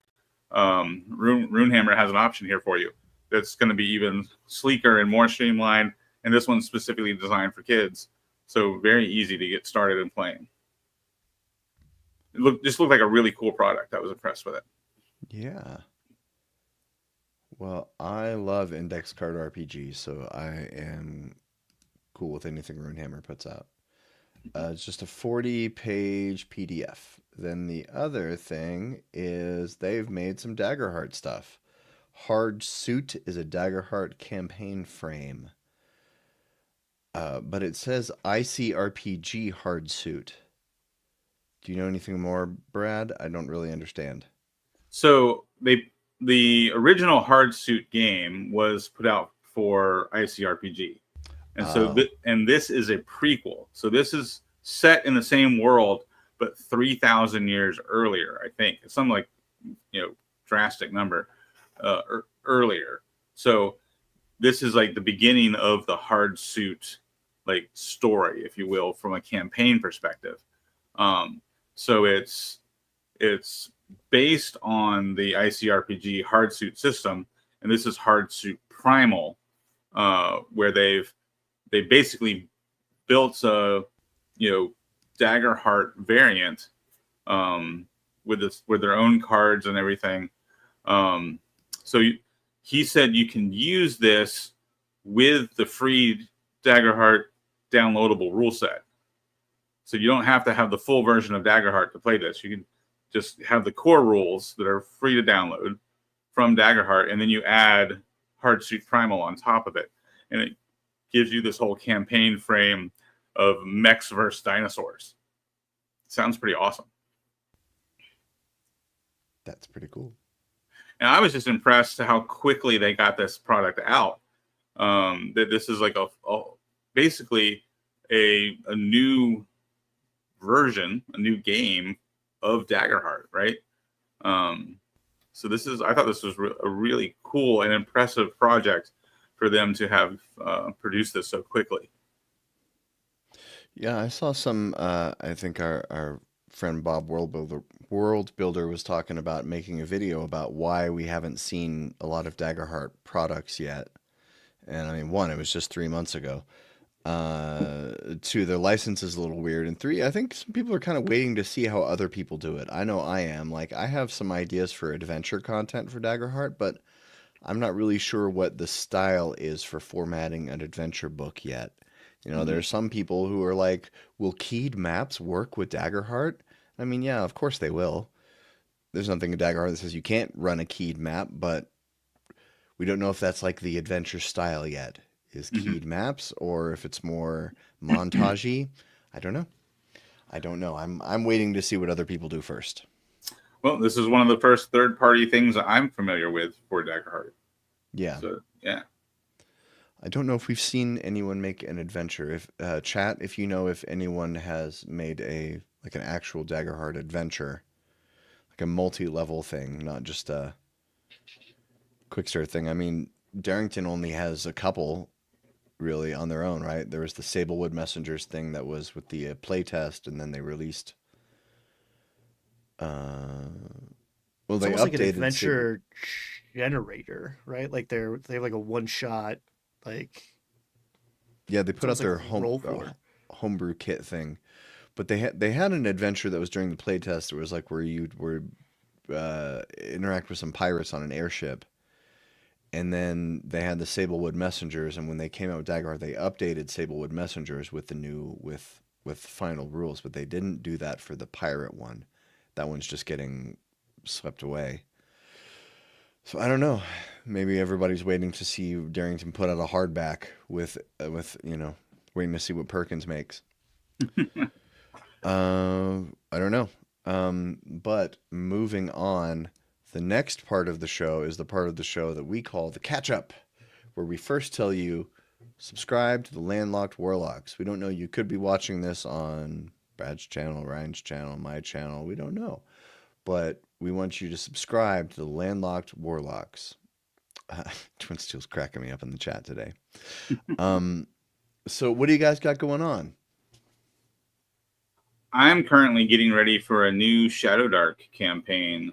[SPEAKER 4] Runehammer has an option here for you that's going to be even sleeker and more streamlined, and this one's specifically designed for kids, so very easy to get started in playing. It just looked like a really cool product. I was impressed with it.
[SPEAKER 1] Yeah. Well, I love index card RPGs, so I am cool with anything Runehammer puts out. It's just a 40-page PDF. Then the other thing is they've made some Daggerheart stuff. Hard Suit is a Daggerheart campaign frame. But it says ICRPG Hard Suit. Do you know anything more, Brad? I don't really understand.
[SPEAKER 4] So the original Hard Suit game was put out for ICRPG. And so and this is a prequel. So this is set in the same world, but 3,000 years earlier, I think. It's some like, drastic number earlier. So this is like the beginning of the Hard Suit like story, if you will, from a campaign perspective. So it's based on the ICRPG Hard Suit system, and this is Hard Suit Primal, where they basically built a Daggerheart variant with their own cards and everything. He said you can use this with the free Daggerheart downloadable rule set. So you don't have to have the full version of Daggerheart to play this. You can just have the core rules that are free to download from Daggerheart, and then you add Hard Suit Primal on top of it. And it gives you this whole campaign frame of mechs versus dinosaurs. Sounds pretty awesome.
[SPEAKER 1] That's pretty cool.
[SPEAKER 4] And I was just impressed how quickly they got this product out. That this is like basically a new version, a new game of Daggerheart, right? So I thought this was a really cool and impressive project for them to have produced this so quickly.
[SPEAKER 1] Yeah, I saw some. I think our friend Bob World Builder was talking about making a video about why we haven't seen a lot of Daggerheart products yet. And I mean, one, it was just 3 months ago. Two, their license is a little weird. And three, I think some people are kind of waiting to see how other people do it. I know I am. Like, I have some ideas for adventure content for Daggerheart, but I'm not really sure what the style is for formatting an adventure book yet. There are some people who are like, will keyed maps work with Daggerheart? I mean, yeah, of course they will. There's nothing in Daggerheart that says you can't run a keyed map, but we don't know if that's like the adventure style yet. Is keyed maps, or if it's more montagey. I don't know. I'm waiting to see what other people do first.
[SPEAKER 4] Well, this is one of the first third-party things that I'm familiar with for Daggerheart.
[SPEAKER 1] Yeah.
[SPEAKER 4] So, yeah.
[SPEAKER 1] I don't know if we've seen anyone make an adventure. If chat, if you know if anyone has made an actual Daggerheart adventure, like a multi-level thing, not just a quick start thing. I mean, Darrington only has a couple really on their own, right? There was the Sablewood Messengers thing that was with the playtest, and then they released. Well,
[SPEAKER 3] It's
[SPEAKER 1] they
[SPEAKER 3] almost like an
[SPEAKER 1] updated
[SPEAKER 3] adventure generator, right? Like they have like a one shot, like
[SPEAKER 1] yeah, they put out
[SPEAKER 3] almost
[SPEAKER 1] their
[SPEAKER 3] like roll
[SPEAKER 1] homebrew kit thing, but they had an adventure that was during the playtest. It was like where you would interact with some pirates on an airship. And then they had the Sablewood Messengers, and when they came out with Daggerheart, they updated Sablewood Messengers with the new with final rules, but they didn't do that for the pirate one. That one's just getting swept away. So I don't know. Maybe everybody's waiting to see Darrington put out a hardback with waiting to see what Perkins makes. I don't know. But moving on, the next part of the show is the part of the show that we call the catch up, where we first tell you subscribe to the Landlocked Warlocks. We don't know. You could be watching this on Brad's channel, Ryan's channel, my channel. We don't know. But we want you to subscribe to the Landlocked Warlocks. Twin Steel's cracking me up in the chat today. So what do you guys got going on?
[SPEAKER 4] I'm currently getting ready for a new Shadow Dark campaign.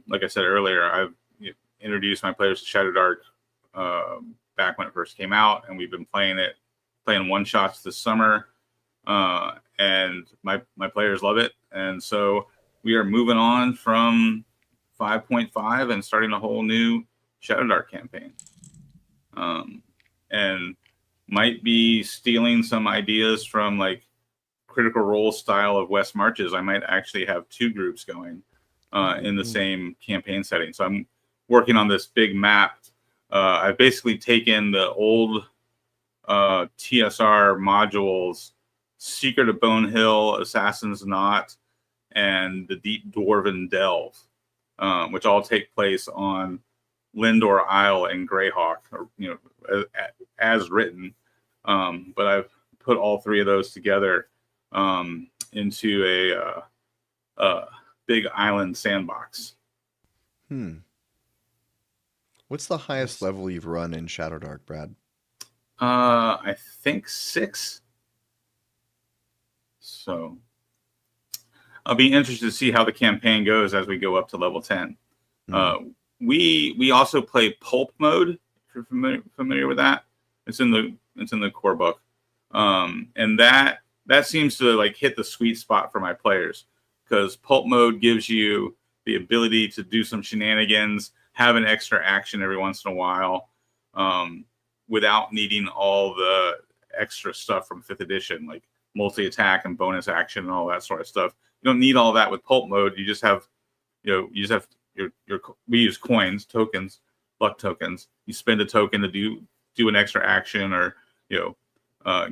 [SPEAKER 4] Like I said earlier, I've introduced my players to Shadow Dark back when it first came out, and we've been playing one shots this summer, and my players love it. And so we are moving on from 5.5 and starting a whole new Shadow Dark campaign, and might be stealing some ideas from like Critical Role style of West Marches. I might actually have two groups going in the same campaign setting. So I'm working on this big map. I've basically taken the old TSR modules, Secret of Bone Hill, Assassin's Knot, and the Deep Dwarven Delve, which all take place on Lindor Isle and Greyhawk, or, as written. But I've put all three of those together into a big island sandbox.
[SPEAKER 1] What's the highest level you've run in Shadow Dark, Brad?
[SPEAKER 4] I think 6. So I'll be interested to see how the campaign goes as we go up to level 10. We also play pulp mode, if you're familiar with that. It's in the core book. And that seems to like hit the sweet spot for my players, because pulp mode gives you the ability to do some shenanigans, have an extra action every once in a while, without needing all the extra stuff from 5th edition, like multi-attack and bonus action and all that sort of stuff. You don't need all that with pulp mode. You just have, your we use coins, tokens, luck tokens. You spend a token to do an extra action, or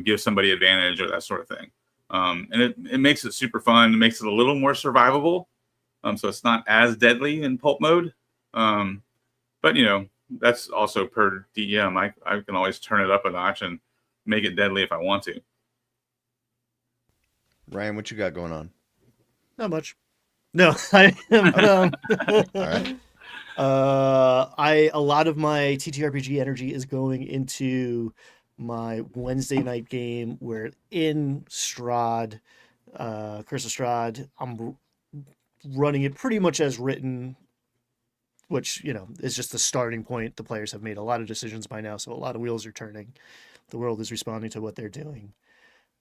[SPEAKER 4] give somebody advantage, or that sort of thing. And it makes it super fun. It makes it a little more survivable. So it's not as deadly in pulp mode. But that's also per DM. I can always turn it up a notch and make it deadly if I want to.
[SPEAKER 1] Ryan, what you got going on?
[SPEAKER 3] Not much. No, I am.
[SPEAKER 1] All right.
[SPEAKER 3] A lot of my TTRPG energy is going into my Wednesday night game. We're in Strahd, Curse of Strahd. I'm running it pretty much as written, which, is just the starting point. The players have made a lot of decisions by now, so a lot of wheels are turning. The world is responding to what they're doing.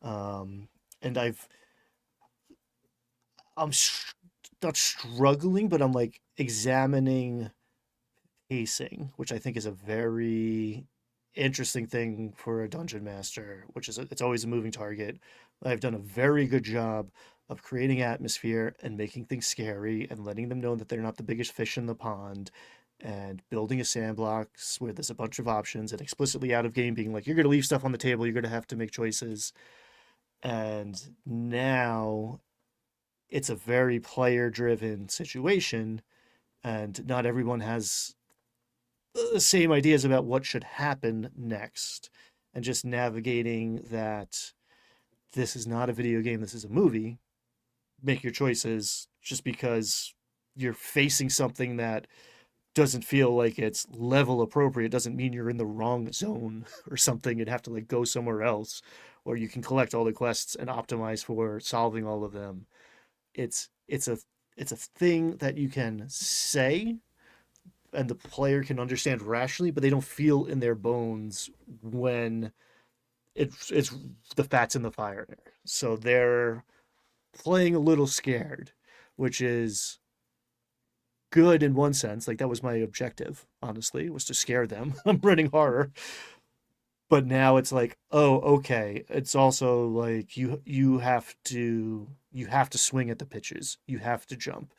[SPEAKER 3] And I'm not struggling, but I'm like examining pacing, which I think is a very interesting thing for a dungeon master, which is it's always a moving target. I've done a very good job of creating atmosphere and making things scary and letting them know that they're not the biggest fish in the pond, and building a sandbox where there's a bunch of options, and explicitly out of game being like, you're going to leave stuff on the table, you're going to have to make choices. And now it's a very player driven situation, and not everyone has the same ideas about what should happen next, and just navigating that this is not a video game, this is a movie. Make your choices. Just because you're facing something that doesn't feel like it's level appropriate doesn't mean you're in the wrong zone or something and have to like go somewhere else, or you can collect all the quests and optimize for solving all of them. It's a thing that you can say and the player can understand rationally, but they don't feel in their bones when it's the fat's in the fire. So they're playing a little scared, which is good in one sense. Like, that was my objective, honestly, was to scare them. I'm running horror. But now it's like, oh, okay. It's also like you have to swing at the pitches. You have to jump.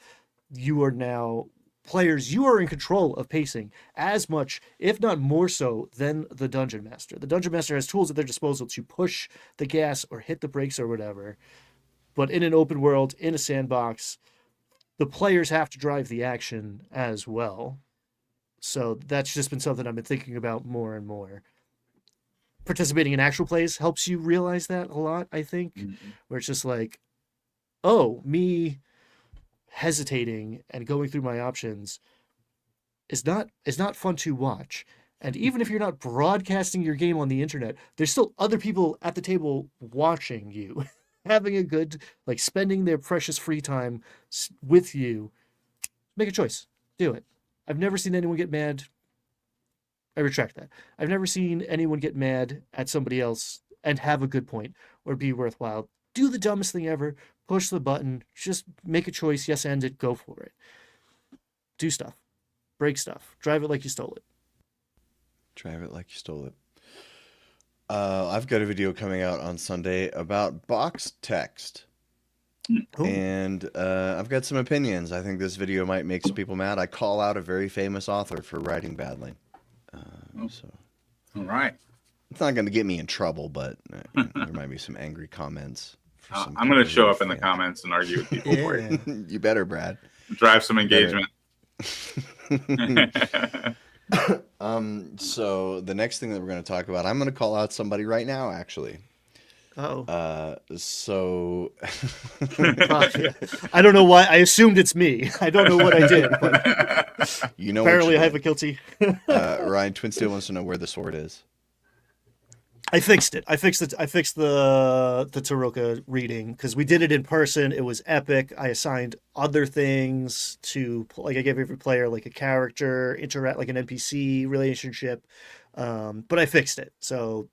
[SPEAKER 3] You are now players, you are in control of pacing as much, if not more so, than the Dungeon Master. The Dungeon Master has tools at their disposal to push the gas or hit the brakes or whatever. But in an open world, in a sandbox, the players have to drive the action as well. So that's just been something I've been thinking about more and more. Participating in actual plays helps you realize that a lot, I think, where it's just like, oh, me hesitating and going through my options is not fun to watch. And even if you're not broadcasting your game on the internet, there's still other people at the table watching you, having a good, like, spending their precious free time with you. Make a choice. Do it. I've never seen anyone get mad. I retract that. I've never seen anyone get mad at somebody else and have a good point or be worthwhile. Do the dumbest thing ever. Push the button. Just make a choice. Yes, end it. Go for it. Do stuff. Break stuff. Drive it like you stole it.
[SPEAKER 1] Drive it like you stole it. I've got a video coming out on Sunday about box text.
[SPEAKER 3] Ooh.
[SPEAKER 1] And I've got some opinions. I think this video might make some people mad. I call out a very famous author for writing badly. So
[SPEAKER 4] All right.
[SPEAKER 1] it's not going to get me in trouble, but there might be some angry comments.
[SPEAKER 4] I'm going to show up in the comments and argue with people for you.
[SPEAKER 1] You better, Brad.
[SPEAKER 4] Drive some engagement.
[SPEAKER 1] So the next thing that we're going to talk about, I'm going to call out somebody right now, actually.
[SPEAKER 3] Oh.
[SPEAKER 1] So
[SPEAKER 3] I don't know why. I assumed it's me. I don't know what I did, but
[SPEAKER 1] you know,
[SPEAKER 3] apparently I have a guilty.
[SPEAKER 1] Ryan Twin Steel wants to know where the sword is.
[SPEAKER 3] I fixed it. I fixed the Taroka reading because we did it in person. It was epic. I assigned other things to, like, I gave every player like a character, interact like an NPC relationship. But I fixed it. So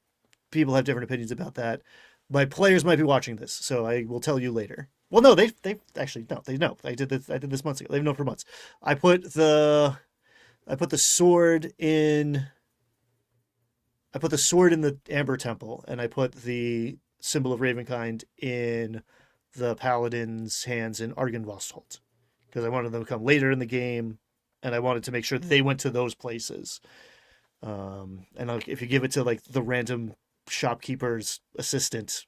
[SPEAKER 3] people have different opinions about that. My players might be watching this, so I will tell you later. Well, no, they actually no, they know. I did this months ago. They've known for months. I put the sword in. I put the sword in the Amber Temple, and I put the symbol of Ravenkind in the Paladin's hands in Argynvostholt, because I wanted them to come later in the game, and I wanted to make sure they went to those places. And if you give it to like the random shopkeeper's assistant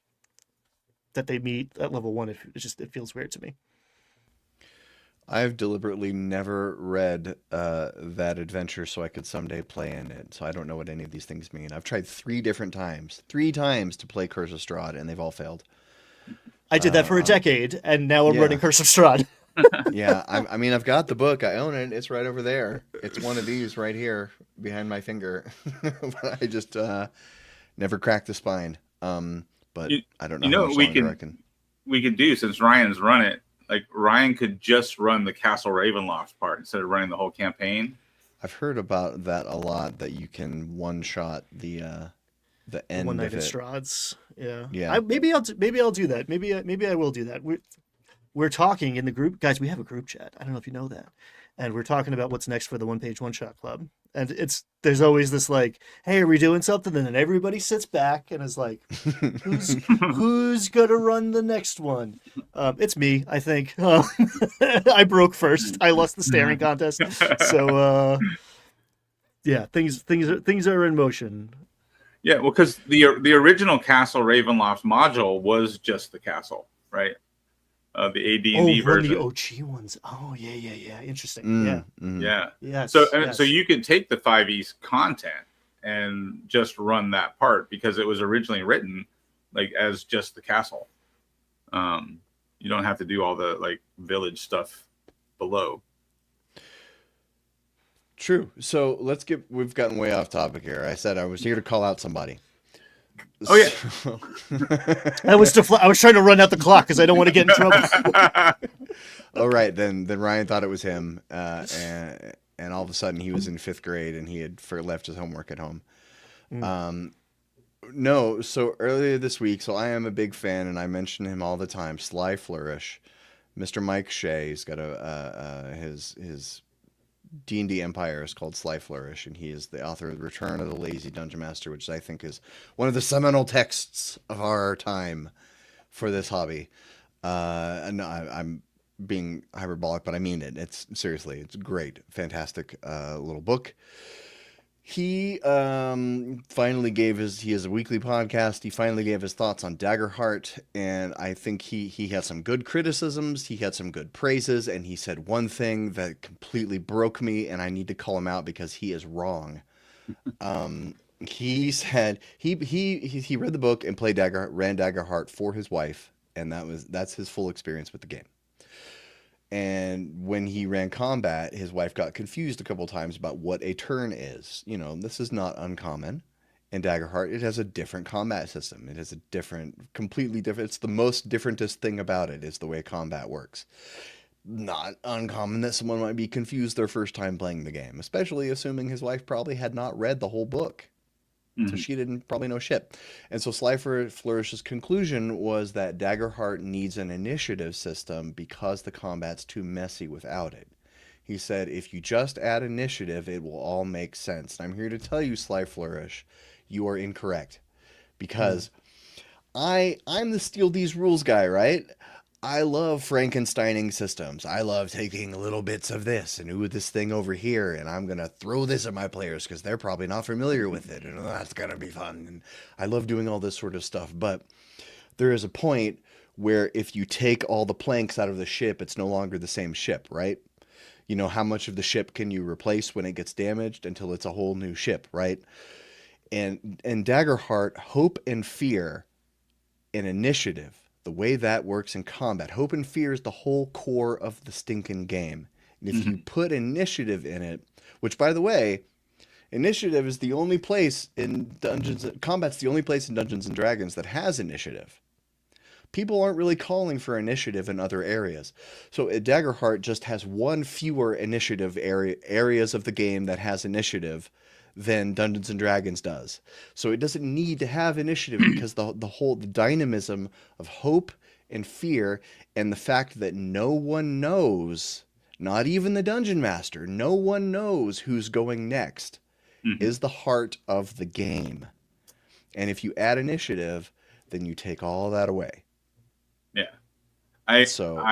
[SPEAKER 3] that they meet at level 1, it feels weird to me.
[SPEAKER 1] I've deliberately never read that adventure so I could someday play in it. So I don't know what any of these things mean. I've tried 3 times to play Curse of Strahd, and they've all failed.
[SPEAKER 3] I did that for a decade, and now I'm running Curse of Strahd.
[SPEAKER 1] Yeah, I mean, I've got the book. I own it. It's right over there. It's one of these right here behind my finger. But I just never cracked the spine. But I don't know how much longer I can.
[SPEAKER 4] We could do, since Ryan's run it. Like, Ryan could just run the Castle Ravenloft part instead of running the whole campaign.
[SPEAKER 1] I've heard about that a lot, that you can one-shot the end
[SPEAKER 3] One Night
[SPEAKER 1] of
[SPEAKER 3] in
[SPEAKER 1] it.
[SPEAKER 3] Strahd's. Yeah.
[SPEAKER 1] Yeah.
[SPEAKER 3] Maybe I'll do that. Maybe I will do that. We're talking in the group, guys. We have a group chat. I don't know if you know that, and we're talking about what's next for the One Page One Shot Club. And there's always this like, hey, are we doing something? And then everybody sits back and is like, who's gonna run the next one? It's me, I think. I broke first. I lost the staring contest. So yeah, things are in motion.
[SPEAKER 4] Yeah, well, because the original Castle Ravenloft module was just the castle, right? The AD&D version.
[SPEAKER 3] Oh, the OG ones. Oh, yeah. Interesting. Yeah.
[SPEAKER 1] Mm-hmm.
[SPEAKER 4] Yeah.
[SPEAKER 3] Yes.
[SPEAKER 4] So you could take the 5e content and just run that part, because it was originally written like as just the castle. You don't have to do all the like village stuff below.
[SPEAKER 1] True. So we've gotten way off topic here. I said I was here to call out somebody.
[SPEAKER 4] Oh yeah.
[SPEAKER 3] I was trying to run out the clock because I don't want to get in trouble.
[SPEAKER 1] All right, then Ryan thought it was him, and all of a sudden he was in 5th grade and he had left his homework at home. No, so earlier this week, so I am a big fan, and I mention him all the time. Sly Flourish, Mr. Mike Shea. He's got his D&D empire is called Sly Flourish, and he is the author of The Return of the Lazy Dungeon Master, which I think is one of the seminal texts of our time for this hobby. And I'm being hyperbolic, but I mean it. It's seriously, it's great, fantastic little book. He finally he has a weekly podcast. He finally gave his thoughts on Daggerheart, and I think he had some good criticisms. He had some good praises, and he said one thing that completely broke me, and I need to call him out because he is wrong. He said he read the book and ran Daggerheart for his wife, and that's his full experience with the game. And when he ran combat, his wife got confused a couple times about what a turn is. You know, this is not uncommon. In Daggerheart, it has a different combat system. It has a completely different. It's the most differentest thing about it is the way combat works. Not uncommon that someone might be confused their first time playing the game, especially assuming his wife probably had not read the whole book. So she didn't probably know shit. And so Sly Flourish's conclusion was that Daggerheart needs an initiative system because the combat's too messy without it. He said, if you just add initiative, it will all make sense. And I'm here to tell you, Sly Flourish, you are incorrect. Because I'm the steal these rules guy, right? I love Frankensteining systems. I love taking little bits of this and ooh, this thing over here, and I'm going to throw this at my players because they're probably not familiar with it, and that's going to be fun. And I love doing all this sort of stuff. But there is a point where if you take all the planks out of the ship, it's no longer the same ship, right? You know, how much of the ship can you replace when it gets damaged until it's a whole new ship, right? And Daggerheart, hope and fear and initiative, the way that works in combat, hope and fear is the whole core of the stinking game. And if you put initiative in it, which by the way, initiative is the only place in combat's the only place in Dungeons and Dragons that has initiative. People aren't really calling for initiative in other areas. So Daggerheart just has one fewer initiative areas of the game that has initiative than Dungeons and Dragons does. So it doesn't need to have initiative because the dynamism of hope and fear and the fact that no one knows, not even the dungeon master, no one knows who's going next is the heart of the game. And if you add initiative, then you take all that away.
[SPEAKER 4] Yeah. I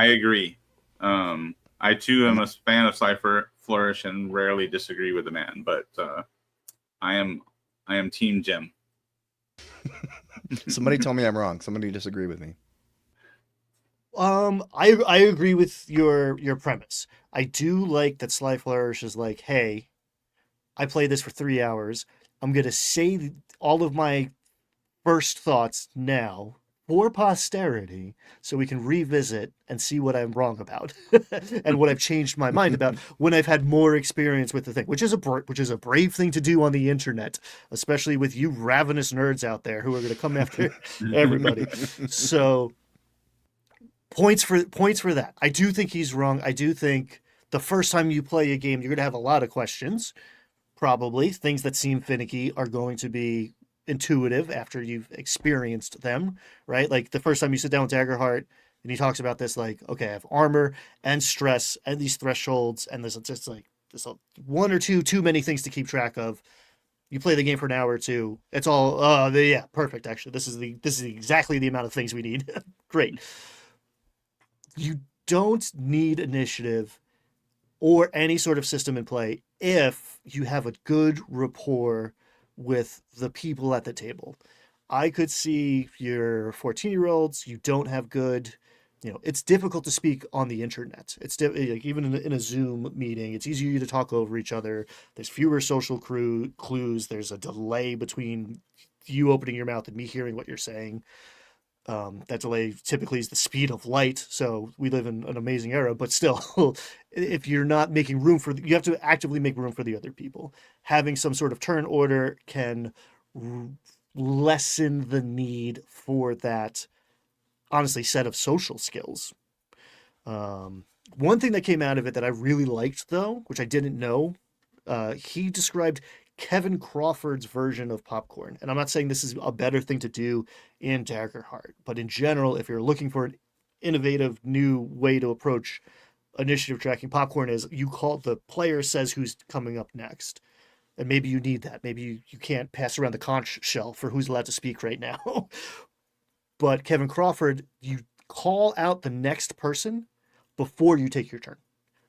[SPEAKER 4] agree. I too am a fan of Sly Flourish and rarely disagree with the man, but I am Team Jim.
[SPEAKER 1] Somebody tell me I'm wrong. Somebody disagree with me.
[SPEAKER 3] I agree with your premise. I do like that Sly Flourish is like, hey, I played this for 3 hours. I'm gonna say all of my first thoughts now for posterity, so we can revisit and see what I'm wrong about and what I've changed my mind about when I've had more experience with the thing, which is a brave thing to do on the internet, especially with you ravenous nerds out there who are going to come after everybody. So points for that. I do think he's wrong. I do think the first time you play a game, you're going to have a lot of questions. Probably things that seem finicky are going to be intuitive after you've experienced them, right? Like the first time you sit down with Daggerheart and he talks about this, like, okay, I have armor and stress and these thresholds, and there's just like this one or two too many things to keep track of. You play the game for an hour or two, it's all yeah, perfect. Actually, this is exactly the amount of things we need. Great. You don't need initiative or any sort of system in play if you have a good rapport with the people at the table. I could see your 14-year-olds, you don't have good, it's difficult to speak on the internet. It's like even in a Zoom meeting, it's easier to talk over each other. There's fewer social clues. There's a delay between you opening your mouth and me hearing what you're saying. That delay typically is the speed of light. So we live in an amazing era, but still, if you're not making room you have to actively make room for the other people. Having some sort of turn order can lessen the need for that, honestly, set of social skills. One thing that came out of it that I really liked, though, which I didn't know, he described Kevin Crawford's version of popcorn. And I'm not saying this is a better thing to do in Daggerheart, but in general, if you're looking for an innovative new way to approach initiative tracking, popcorn is the player says who's coming up next. And maybe you need that. Maybe you can't pass around the conch shell for who's allowed to speak right now. But Kevin Crawford, you call out the next person before you take your turn,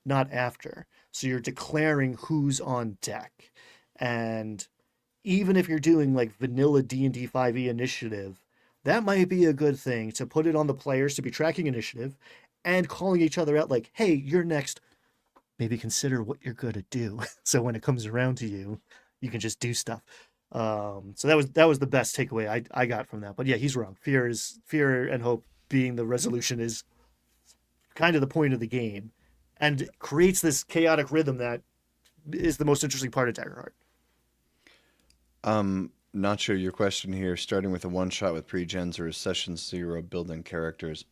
[SPEAKER 3] not after. So you're declaring who's on deck. And even if you're doing like vanilla D&D 5e initiative, that might be a good thing to put it on the players to be tracking initiative and calling each other out like, hey, you're next. Maybe consider what you're going to do. So when it comes around to you, you can just do stuff. So that was the best takeaway I got from that. But yeah, he's wrong. Fear and hope being the resolution is kind of the point of the game, and creates this chaotic rhythm that is the most interesting part of Daggerheart.
[SPEAKER 1] Not sure your question here, starting with a one shot with pre-gens or session 0 building characters.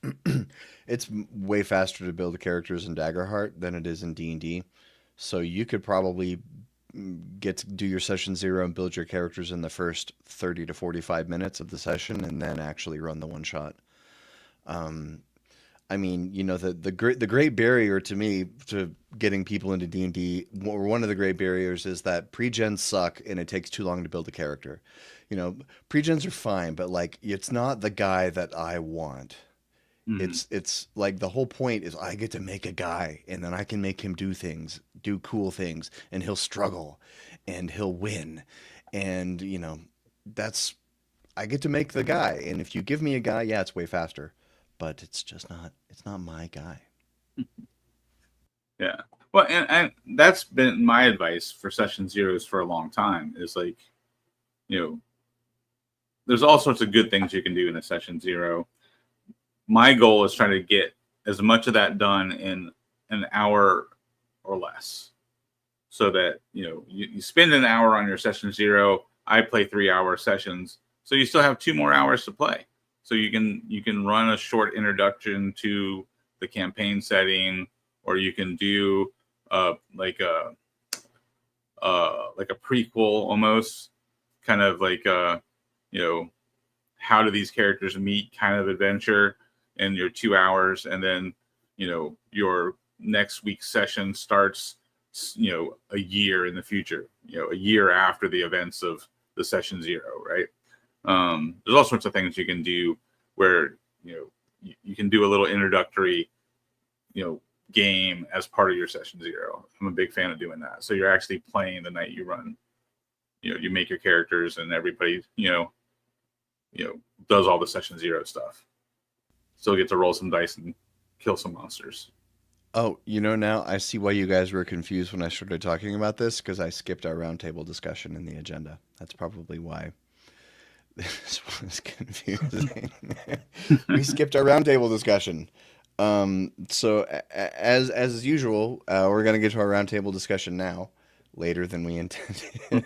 [SPEAKER 1] It's way faster to build characters in Daggerheart than it is in D&D. So you could probably get to do your session 0 and build your characters in the first 30 to 45 minutes of the session and then actually run the one shot. I mean, you know, the great barrier to me to getting people into D&D, or one of the great barriers, is that pre-gens suck and it takes too long to build a character. You know, pre-gens are fine, but like it's not the guy that I want. It's like the whole point is I get to make a guy and then I can make him do things, do cool things, and he'll struggle and he'll win. And, you know, I get to make the guy. And if you give me a guy, yeah, it's way faster. But it's not my guy.
[SPEAKER 4] Yeah. Well, and that's been my advice for session 0s for a long time, is like, you know, there's all sorts of good things you can do in a session 0. My goal is trying to get as much of that done in an hour or less, so that, you know, you spend an hour on your session 0. I play 3-hour sessions, so you still have 2 more hours to play. So you can run a short introduction to the campaign setting, or you can do like a prequel almost, kind of like you know, how do these characters meet kind of adventure in your 2 hours, and then, you know, your next week's session starts, you know, a year in the future, you know, a year after the events of the session 0, right? There's all sorts of things you can do where, you know, you can do a little introductory, you know, game as part of your session 0. I'm a big fan of doing that. So you're actually playing the night you run. You know, you make your characters and everybody, you know, does all the session 0 stuff. Still get to roll some dice and kill some monsters.
[SPEAKER 1] Oh, you know, now I see why you guys were confused when I started talking about this, because I skipped our roundtable discussion in the agenda. That's probably why this was confusing. We skipped our roundtable discussion. So as usual, we're going to get to our roundtable discussion now, later than we intended.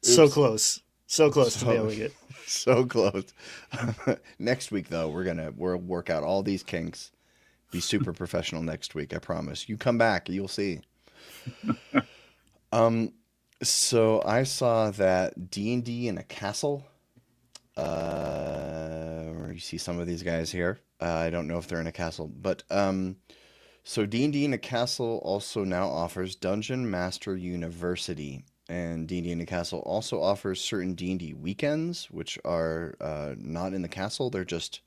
[SPEAKER 3] So close to nailing it.
[SPEAKER 1] So close. Next week, though, we'll work out all these kinks. Be super professional next week, I promise. You come back, you'll see. So I saw that D&D in a Castle. You see some of these guys here. I don't know if they're in a castle, but so D&D in a Castle also now offers Dungeon Master University, and D&D in a Castle also offers certain D&D weekends, which are not in the castle; they're just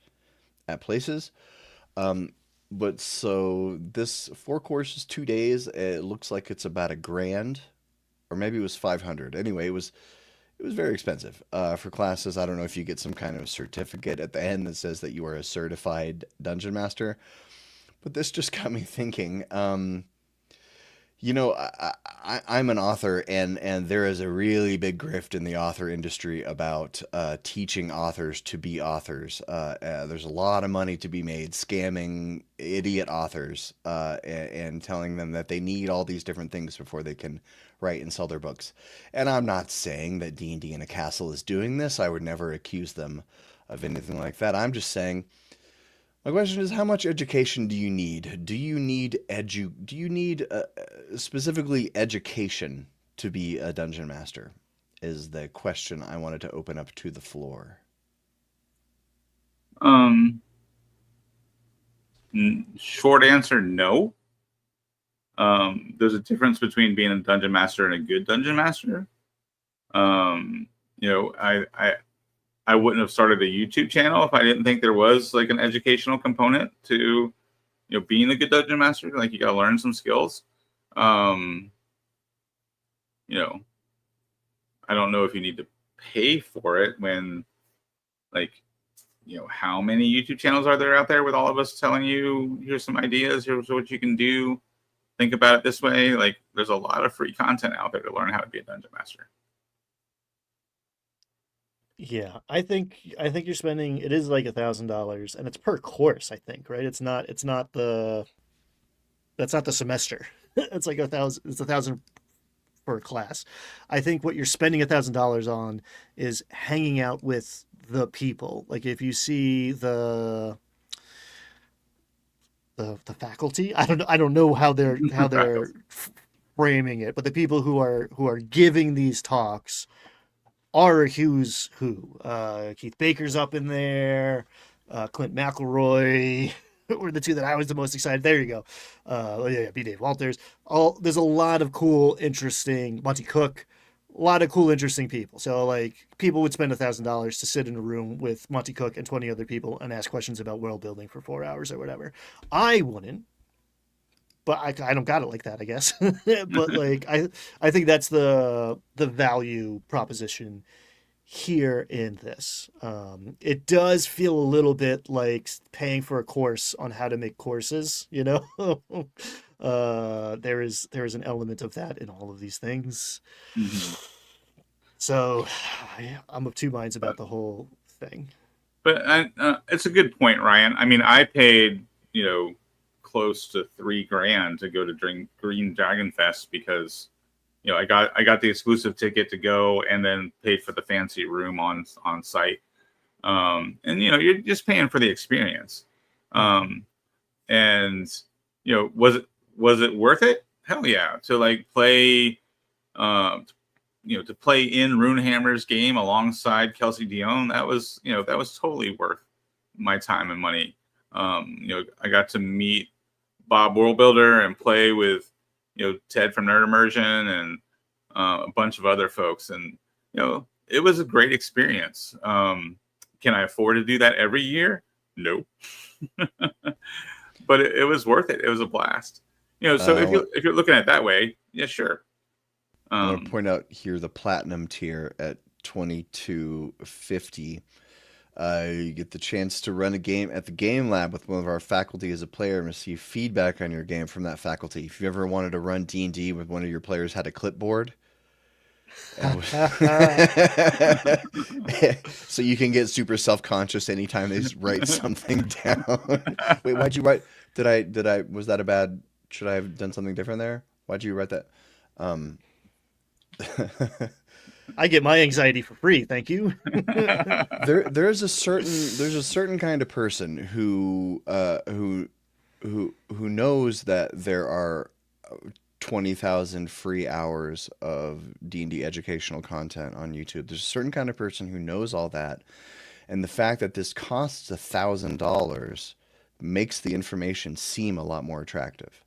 [SPEAKER 1] at places. But so this 4 courses, 2 days. It looks like it's about $1,000. Or maybe it was 500. Anyway, it was very expensive for classes. I don't know if you get some kind of certificate at the end that says that you are a certified dungeon master. But this just got me thinking. You know, I'm an author, and there is a really big grift in the author industry about teaching authors to be authors. There's a lot of money to be made scamming idiot authors and telling them that they need all these different things before they can write and sell their books. And I'm not saying that D&D in a Castle is doing this. I would never accuse them of anything like that. I'm just saying, my question is, how much education do you need? Do you need specifically education to be a dungeon master? Is the question I wanted to open up to the floor.
[SPEAKER 4] Short answer, no. There's a difference between being a dungeon master and a good dungeon master. You know, I wouldn't have started a YouTube channel if I didn't think there was like an educational component to being a good dungeon master, like you got to learn some skills. You know, I don't know if you need to pay for it when, like, how many YouTube channels are there out there with all of us telling you, here's some ideas, here's what you can do, think about it this way. Like, there's a lot of free content out there to learn how to be a dungeon master.
[SPEAKER 3] Yeah, I think you're spending, it is like $1,000, and it's per course, I think, right? That's not the semester. It's like it's 1,000 per class. I think what you're spending $1,000 on is hanging out with the people. Like if you see the faculty, I don't know how they're framing it, but the people who are giving these talks are who's who. Keith Baker's up in there. Clint McElroy were the two that I was the most excited. There you go. Yeah, B. Dave Walters. There's a lot of cool, interesting Monty Cook. A lot of cool, interesting people. So like people would spend $1,000 to sit in a room with Monty Cook and 20 other people and ask questions about world building for 4 hours or whatever. I wouldn't. But I don't got it like that, I guess. But like I think that's the value proposition here in this. It does feel a little bit like paying for a course on how to make courses, you know? There is an element of that in all of these things.
[SPEAKER 4] Mhm.
[SPEAKER 3] So I'm of two minds about the whole thing.
[SPEAKER 4] But it's a good point, Ryan. I mean, I paid, close to $3,000 to go to Green Dragon Fest because, I got the exclusive ticket to go and then paid for the fancy room on site. And you're just paying for the experience. And was it worth it? Hell yeah! To like play, to play in Runehammer's game alongside Kelsey Dion, that was totally worth my time and money. I got to meet Bob Worldbuilder and play with, Ted from Nerd Immersion and a bunch of other folks. And, it was a great experience. Can I afford to do that every year? No. But it was worth it. It was a blast. So if you're looking at it that way, yeah, sure.
[SPEAKER 1] I want to point out here the platinum tier at $22.50. You get the chance to run a game at the Game Lab with one of our faculty as a player and receive feedback on your game from that faculty. If you ever wanted to run D&D with one of your players had a clipboard, so you can get super self-conscious anytime they write something down. Wait, why'd you write? Was that a bad? Should I have done something different there? Why'd you write that?
[SPEAKER 3] I get my anxiety for free, thank you.
[SPEAKER 1] There's a certain kind of person who knows that there are 20,000 free hours of D&D educational content on YouTube. There's a certain kind of person who knows all that, and the fact that this costs $1,000 makes the information seem a lot more attractive.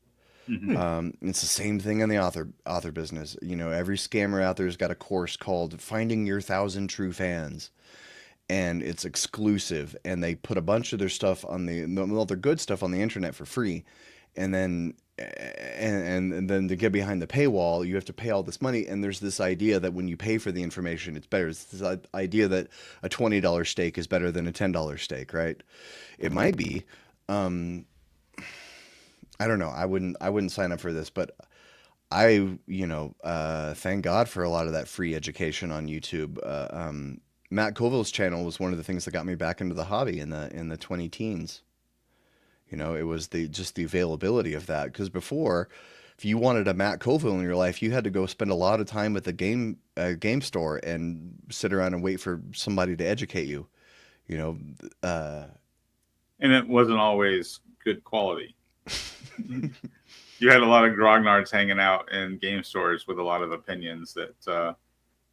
[SPEAKER 4] Mm-hmm.
[SPEAKER 1] It's the same thing in the author business. Every scammer out there has got a course called Finding Your 1,000 True Fans, and it's exclusive. And they put a bunch of their stuff on their good stuff on the internet for free, and then to get behind the paywall, you have to pay all this money. And there's this idea that when you pay for the information, it's better. It's this idea that a $20 steak is better than a $10 steak, right? It might be. I don't know. I wouldn't sign up for this, but I, thank God for a lot of that free education on YouTube. Matt Colville's channel was one of the things that got me back into the hobby in the 20 teens. It was just the availability of that. Because before, if you wanted a Matt Colville in your life, you had to go spend a lot of time at the game store and sit around and wait for somebody to educate you.
[SPEAKER 4] And it wasn't always good quality. You had a lot of grognards hanging out in game stores with a lot of opinions that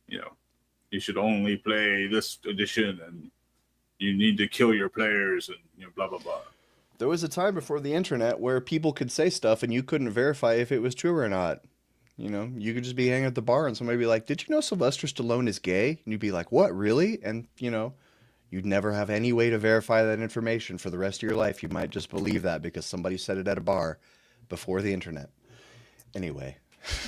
[SPEAKER 4] you should only play this edition and you need to kill your players and blah blah blah.
[SPEAKER 1] There was a time before the internet where people could say stuff and you couldn't verify if it was true or not. You could just be hanging at the bar and somebody would be like, "Did you know Sylvester Stallone is gay?" And you'd be like, "What, really?" And you You'd never have any way to verify that information for the rest of your life. You might just believe that because somebody said it at a bar before the internet. Anyway.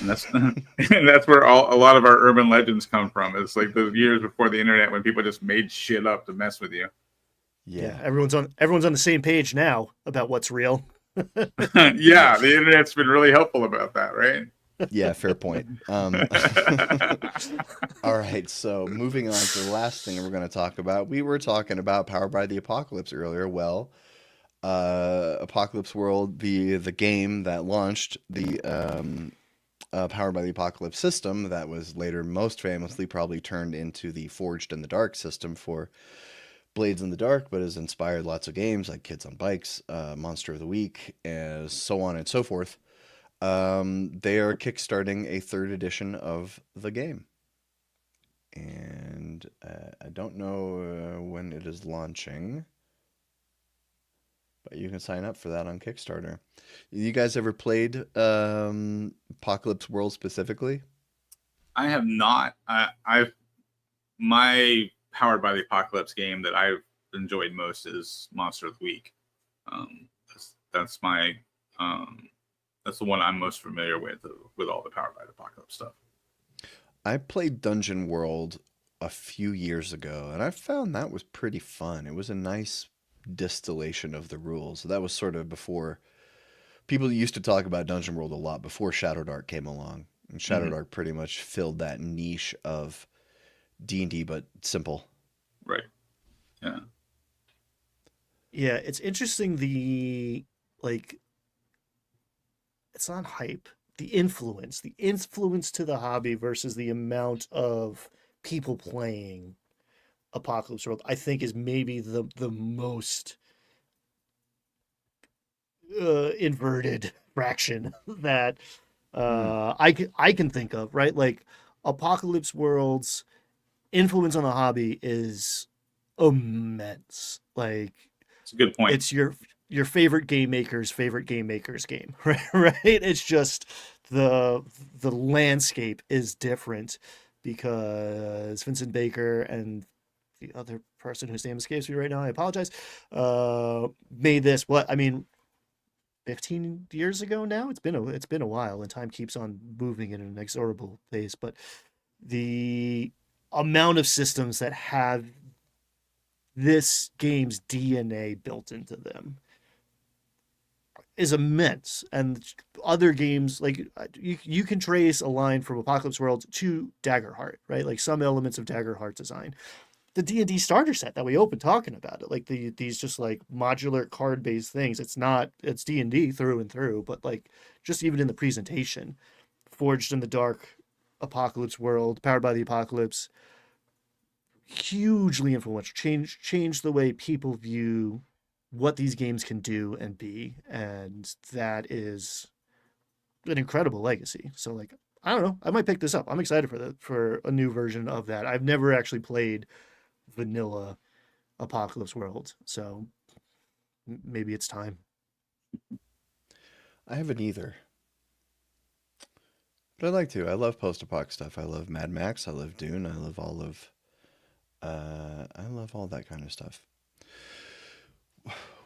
[SPEAKER 4] And that's and that's where a lot of our urban legends come from. It's like the years before the internet when people just made shit up to mess with you.
[SPEAKER 3] Yeah, everyone's on the same page now about what's real.
[SPEAKER 4] Yeah, the internet's been really helpful about that, right?
[SPEAKER 1] Yeah, fair point. All right, so moving on to the last thing we're going to talk about. We were talking about Powered by the Apocalypse earlier. Well, Apocalypse World, the game that launched the Powered by the Apocalypse system that was later most famously probably turned into the Forged in the Dark system for Blades in the Dark, but has inspired lots of games like Kids on Bikes, Monster of the Week, and so on and so forth. They are kickstarting a 3rd edition of the game. And I don't know when it is launching, but you can sign up for that on Kickstarter. You guys ever played Apocalypse World specifically?
[SPEAKER 4] I have not. My Powered by the Apocalypse game that I've enjoyed most is Monster of the Week. That's my that's the one I'm most familiar with all the Powered by the Apocalypse stuff.
[SPEAKER 1] I played Dungeon World a few years ago, and I found that was pretty fun. It was a nice distillation of the rules. So that was sort of before people used to talk about Dungeon World a lot before Shadow Dark came along. And Shadow Dark pretty much filled that niche of D&D, but simple.
[SPEAKER 4] Right. Yeah.
[SPEAKER 3] Yeah, it's interesting it's not hype, the influence to the hobby versus the amount of people playing Apocalypse World, I think is maybe the most inverted fraction that I can think of, right? Like Apocalypse World's influence on the hobby is immense. Like
[SPEAKER 4] it's a good point.
[SPEAKER 3] It's your favorite game maker's game, right? Right? It's just the landscape is different because Vincent Baker and the other person whose name escapes me right now, I apologize, made this, 15 years ago now? It's been a while, and time keeps on moving at an inexorable pace, but the amount of systems that have this game's DNA built into them is immense. And other games, like you can trace a line from Apocalypse World to Daggerheart, right? Like some elements of Daggerheart design. The D&D starter set that we opened talking about it, like these just like modular card-based things. It's D&D through and through, but like just even in the presentation, Forged in the Dark, Apocalypse World, Powered by the Apocalypse, hugely influential, changed the way people view what these games can do and be, and that is an incredible legacy. So like, I don't know, I might pick this up. I'm excited for a new version of that. I've never actually played vanilla Apocalypse World, so maybe it's time.
[SPEAKER 1] I haven't either, but I'd like to. I love post-apoc stuff. I love Mad Max. I love Dune. I love all that kind of stuff.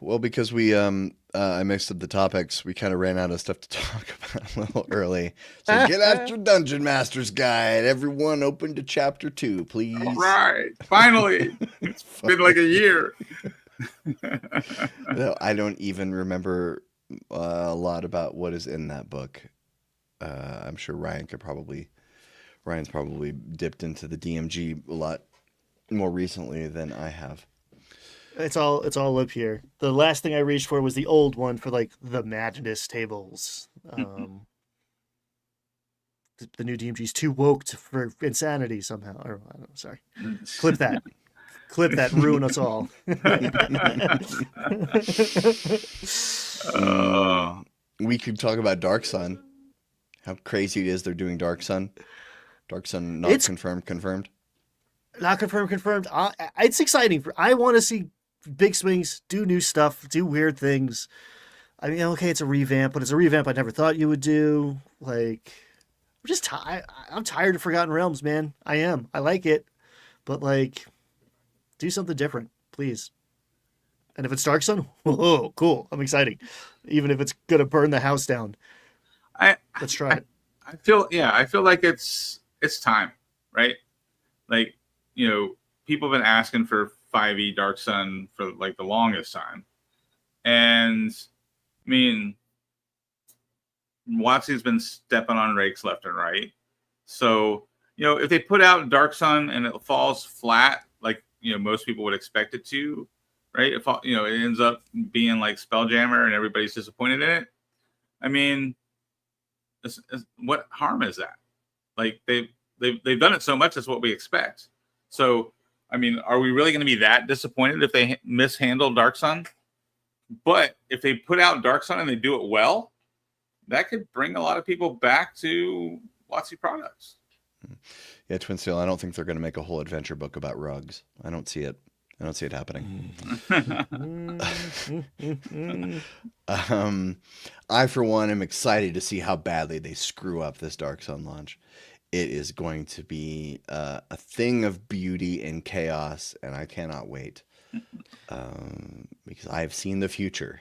[SPEAKER 1] Well, because I mixed up the topics, we kind of ran out of stuff to talk about a little early. So get out your Dungeon Master's Guide. Everyone open to chapter 2, please.
[SPEAKER 4] All right. Finally. It's been like a year.
[SPEAKER 1] No, I don't even remember a lot about what is in that book. I'm sure Ryan's probably dipped into the DMG a lot more recently than I have.
[SPEAKER 3] It's all up here. The last thing I reached for was the old one for like the Madness tables. The new DMG's too woke for insanity somehow. Or I don't know. Sorry, clip that, ruin us all.
[SPEAKER 1] We could talk about Dark Sun. How crazy it is they're doing Dark Sun. Dark Sun not confirmed.
[SPEAKER 3] Not confirmed. It's exciting. I want to see big swings, do new stuff, do weird things. I mean, okay, it's a revamp, but it's a revamp I never thought you would do. Like, I'm tired of Forgotten Realms, man. I am. I like it, but like, Do something different, please. And if it's Dark Sun, whoa, cool. I'm excited. Even if it's gonna burn the house down,
[SPEAKER 4] I
[SPEAKER 3] let's try it.
[SPEAKER 4] I feel like it's time, right? Like, people have been asking for 5e Dark Sun for like the longest time. And I mean, WotC's been stepping on rakes left and right. So, if they put out Dark Sun and it falls flat, like, most people would expect it to, right? If, it ends up being like Spelljammer and everybody's disappointed in it. I mean, what harm is that? Like, they've done it so much, that's what we expect. So, I mean, are we really going to be that disappointed if they mishandle Dark Sun? But if they put out Dark Sun and they do it well, that could bring a lot of people back to WotC products.
[SPEAKER 1] Yeah, Twin Steel, I don't think they're going to make a whole adventure book about rugs. I don't see it. I don't see it happening. I, for one, am excited to see how badly they screw up this Dark Sun launch. It is going to be a thing of beauty and chaos, and I cannot wait. Because I've seen the future.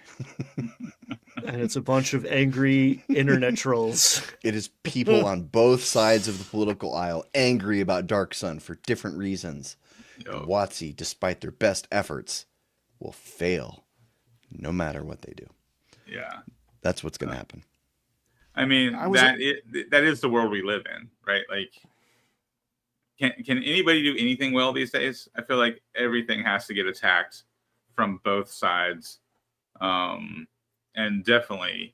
[SPEAKER 3] And it's a bunch of angry internet trolls.
[SPEAKER 1] It is people on both sides of the political aisle angry about Dark Sun for different reasons. And WotC, despite their best efforts, will fail no matter what they do.
[SPEAKER 4] Yeah.
[SPEAKER 1] That's what's going to happen.
[SPEAKER 4] I mean, that is the world we live in, right? Like, can anybody do anything well these days? I feel like everything has to get attacked from both sides. And definitely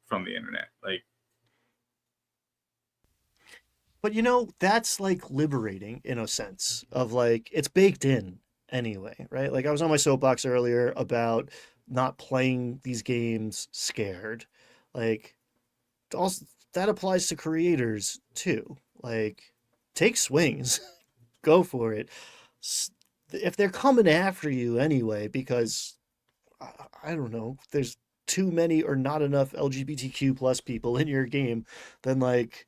[SPEAKER 4] from the internet. Like,
[SPEAKER 3] but that's like liberating in a sense of like, it's baked in anyway, right? Like, I was on my soapbox earlier about not playing these games scared. Like, also that applies to creators too. Like, take swings, go for it. If they're coming after you anyway, because I don't know, there's too many or not enough LGBTQ plus people in your game, then like,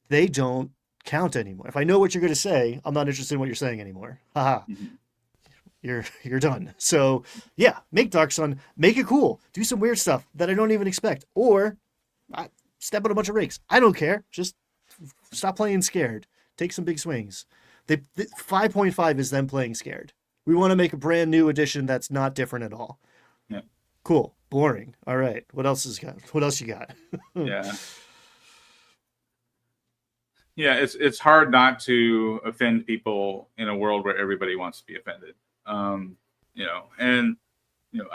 [SPEAKER 3] they don't count anymore. If I know what you're going to say, I'm not interested in what you're saying anymore. Haha. You're done. So yeah, make Dark Sun, make it cool, do some weird stuff that I don't even expect, or step on a bunch of rakes. I don't care. Just stop playing scared. Take some big swings. 5.5 is them playing scared. We want to make a brand new edition that's not different at all.
[SPEAKER 4] Yeah.
[SPEAKER 3] Cool. Boring. All right. What else you got?
[SPEAKER 4] Yeah. Yeah, it's hard not to offend people in a world where everybody wants to be offended. I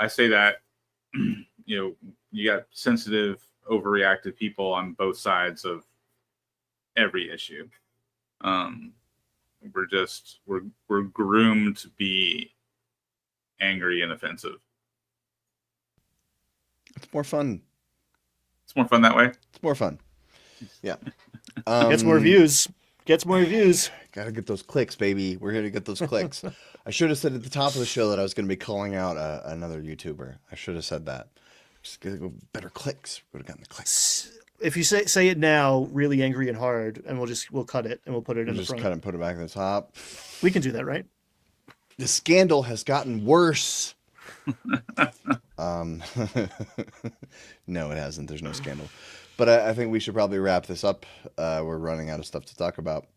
[SPEAKER 4] say that, you got sensitive, overreactive people on both sides of every issue. We're groomed to be angry and offensive.
[SPEAKER 1] It's more fun.
[SPEAKER 4] It's more fun that way.
[SPEAKER 1] It's more fun. Yeah.
[SPEAKER 3] Gets more views.
[SPEAKER 1] Gotta get those clicks, baby. We're here to get those clicks. I should have said at the top of the show that I was going to be calling out another YouTuber. I should have said that. Just gonna go better clicks. Would have gotten the clicks.
[SPEAKER 3] If you say it now, really angry and hard, and we'll cut it and we'll put it in the front.
[SPEAKER 1] Just cut it and put it back at the top.
[SPEAKER 3] We can do that, right?
[SPEAKER 1] The scandal has gotten worse. No, it hasn't. There's no scandal. But I think we should probably wrap this up. We're running out of stuff to talk about.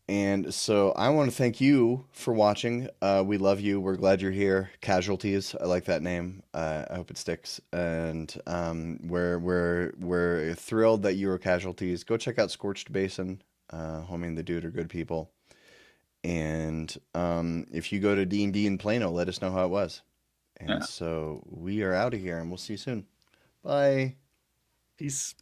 [SPEAKER 1] And so I want to thank you for watching. We love you. We're glad you're here. Casualties. I like that name. I hope it sticks. And we're thrilled that you were Casualties. Go check out Scorched Basin. Homie and the dude are good people. And if you go to D&D in Plano, let us know how it was. And so we are out of here, and we'll see you soon. Bye.
[SPEAKER 3] Peace.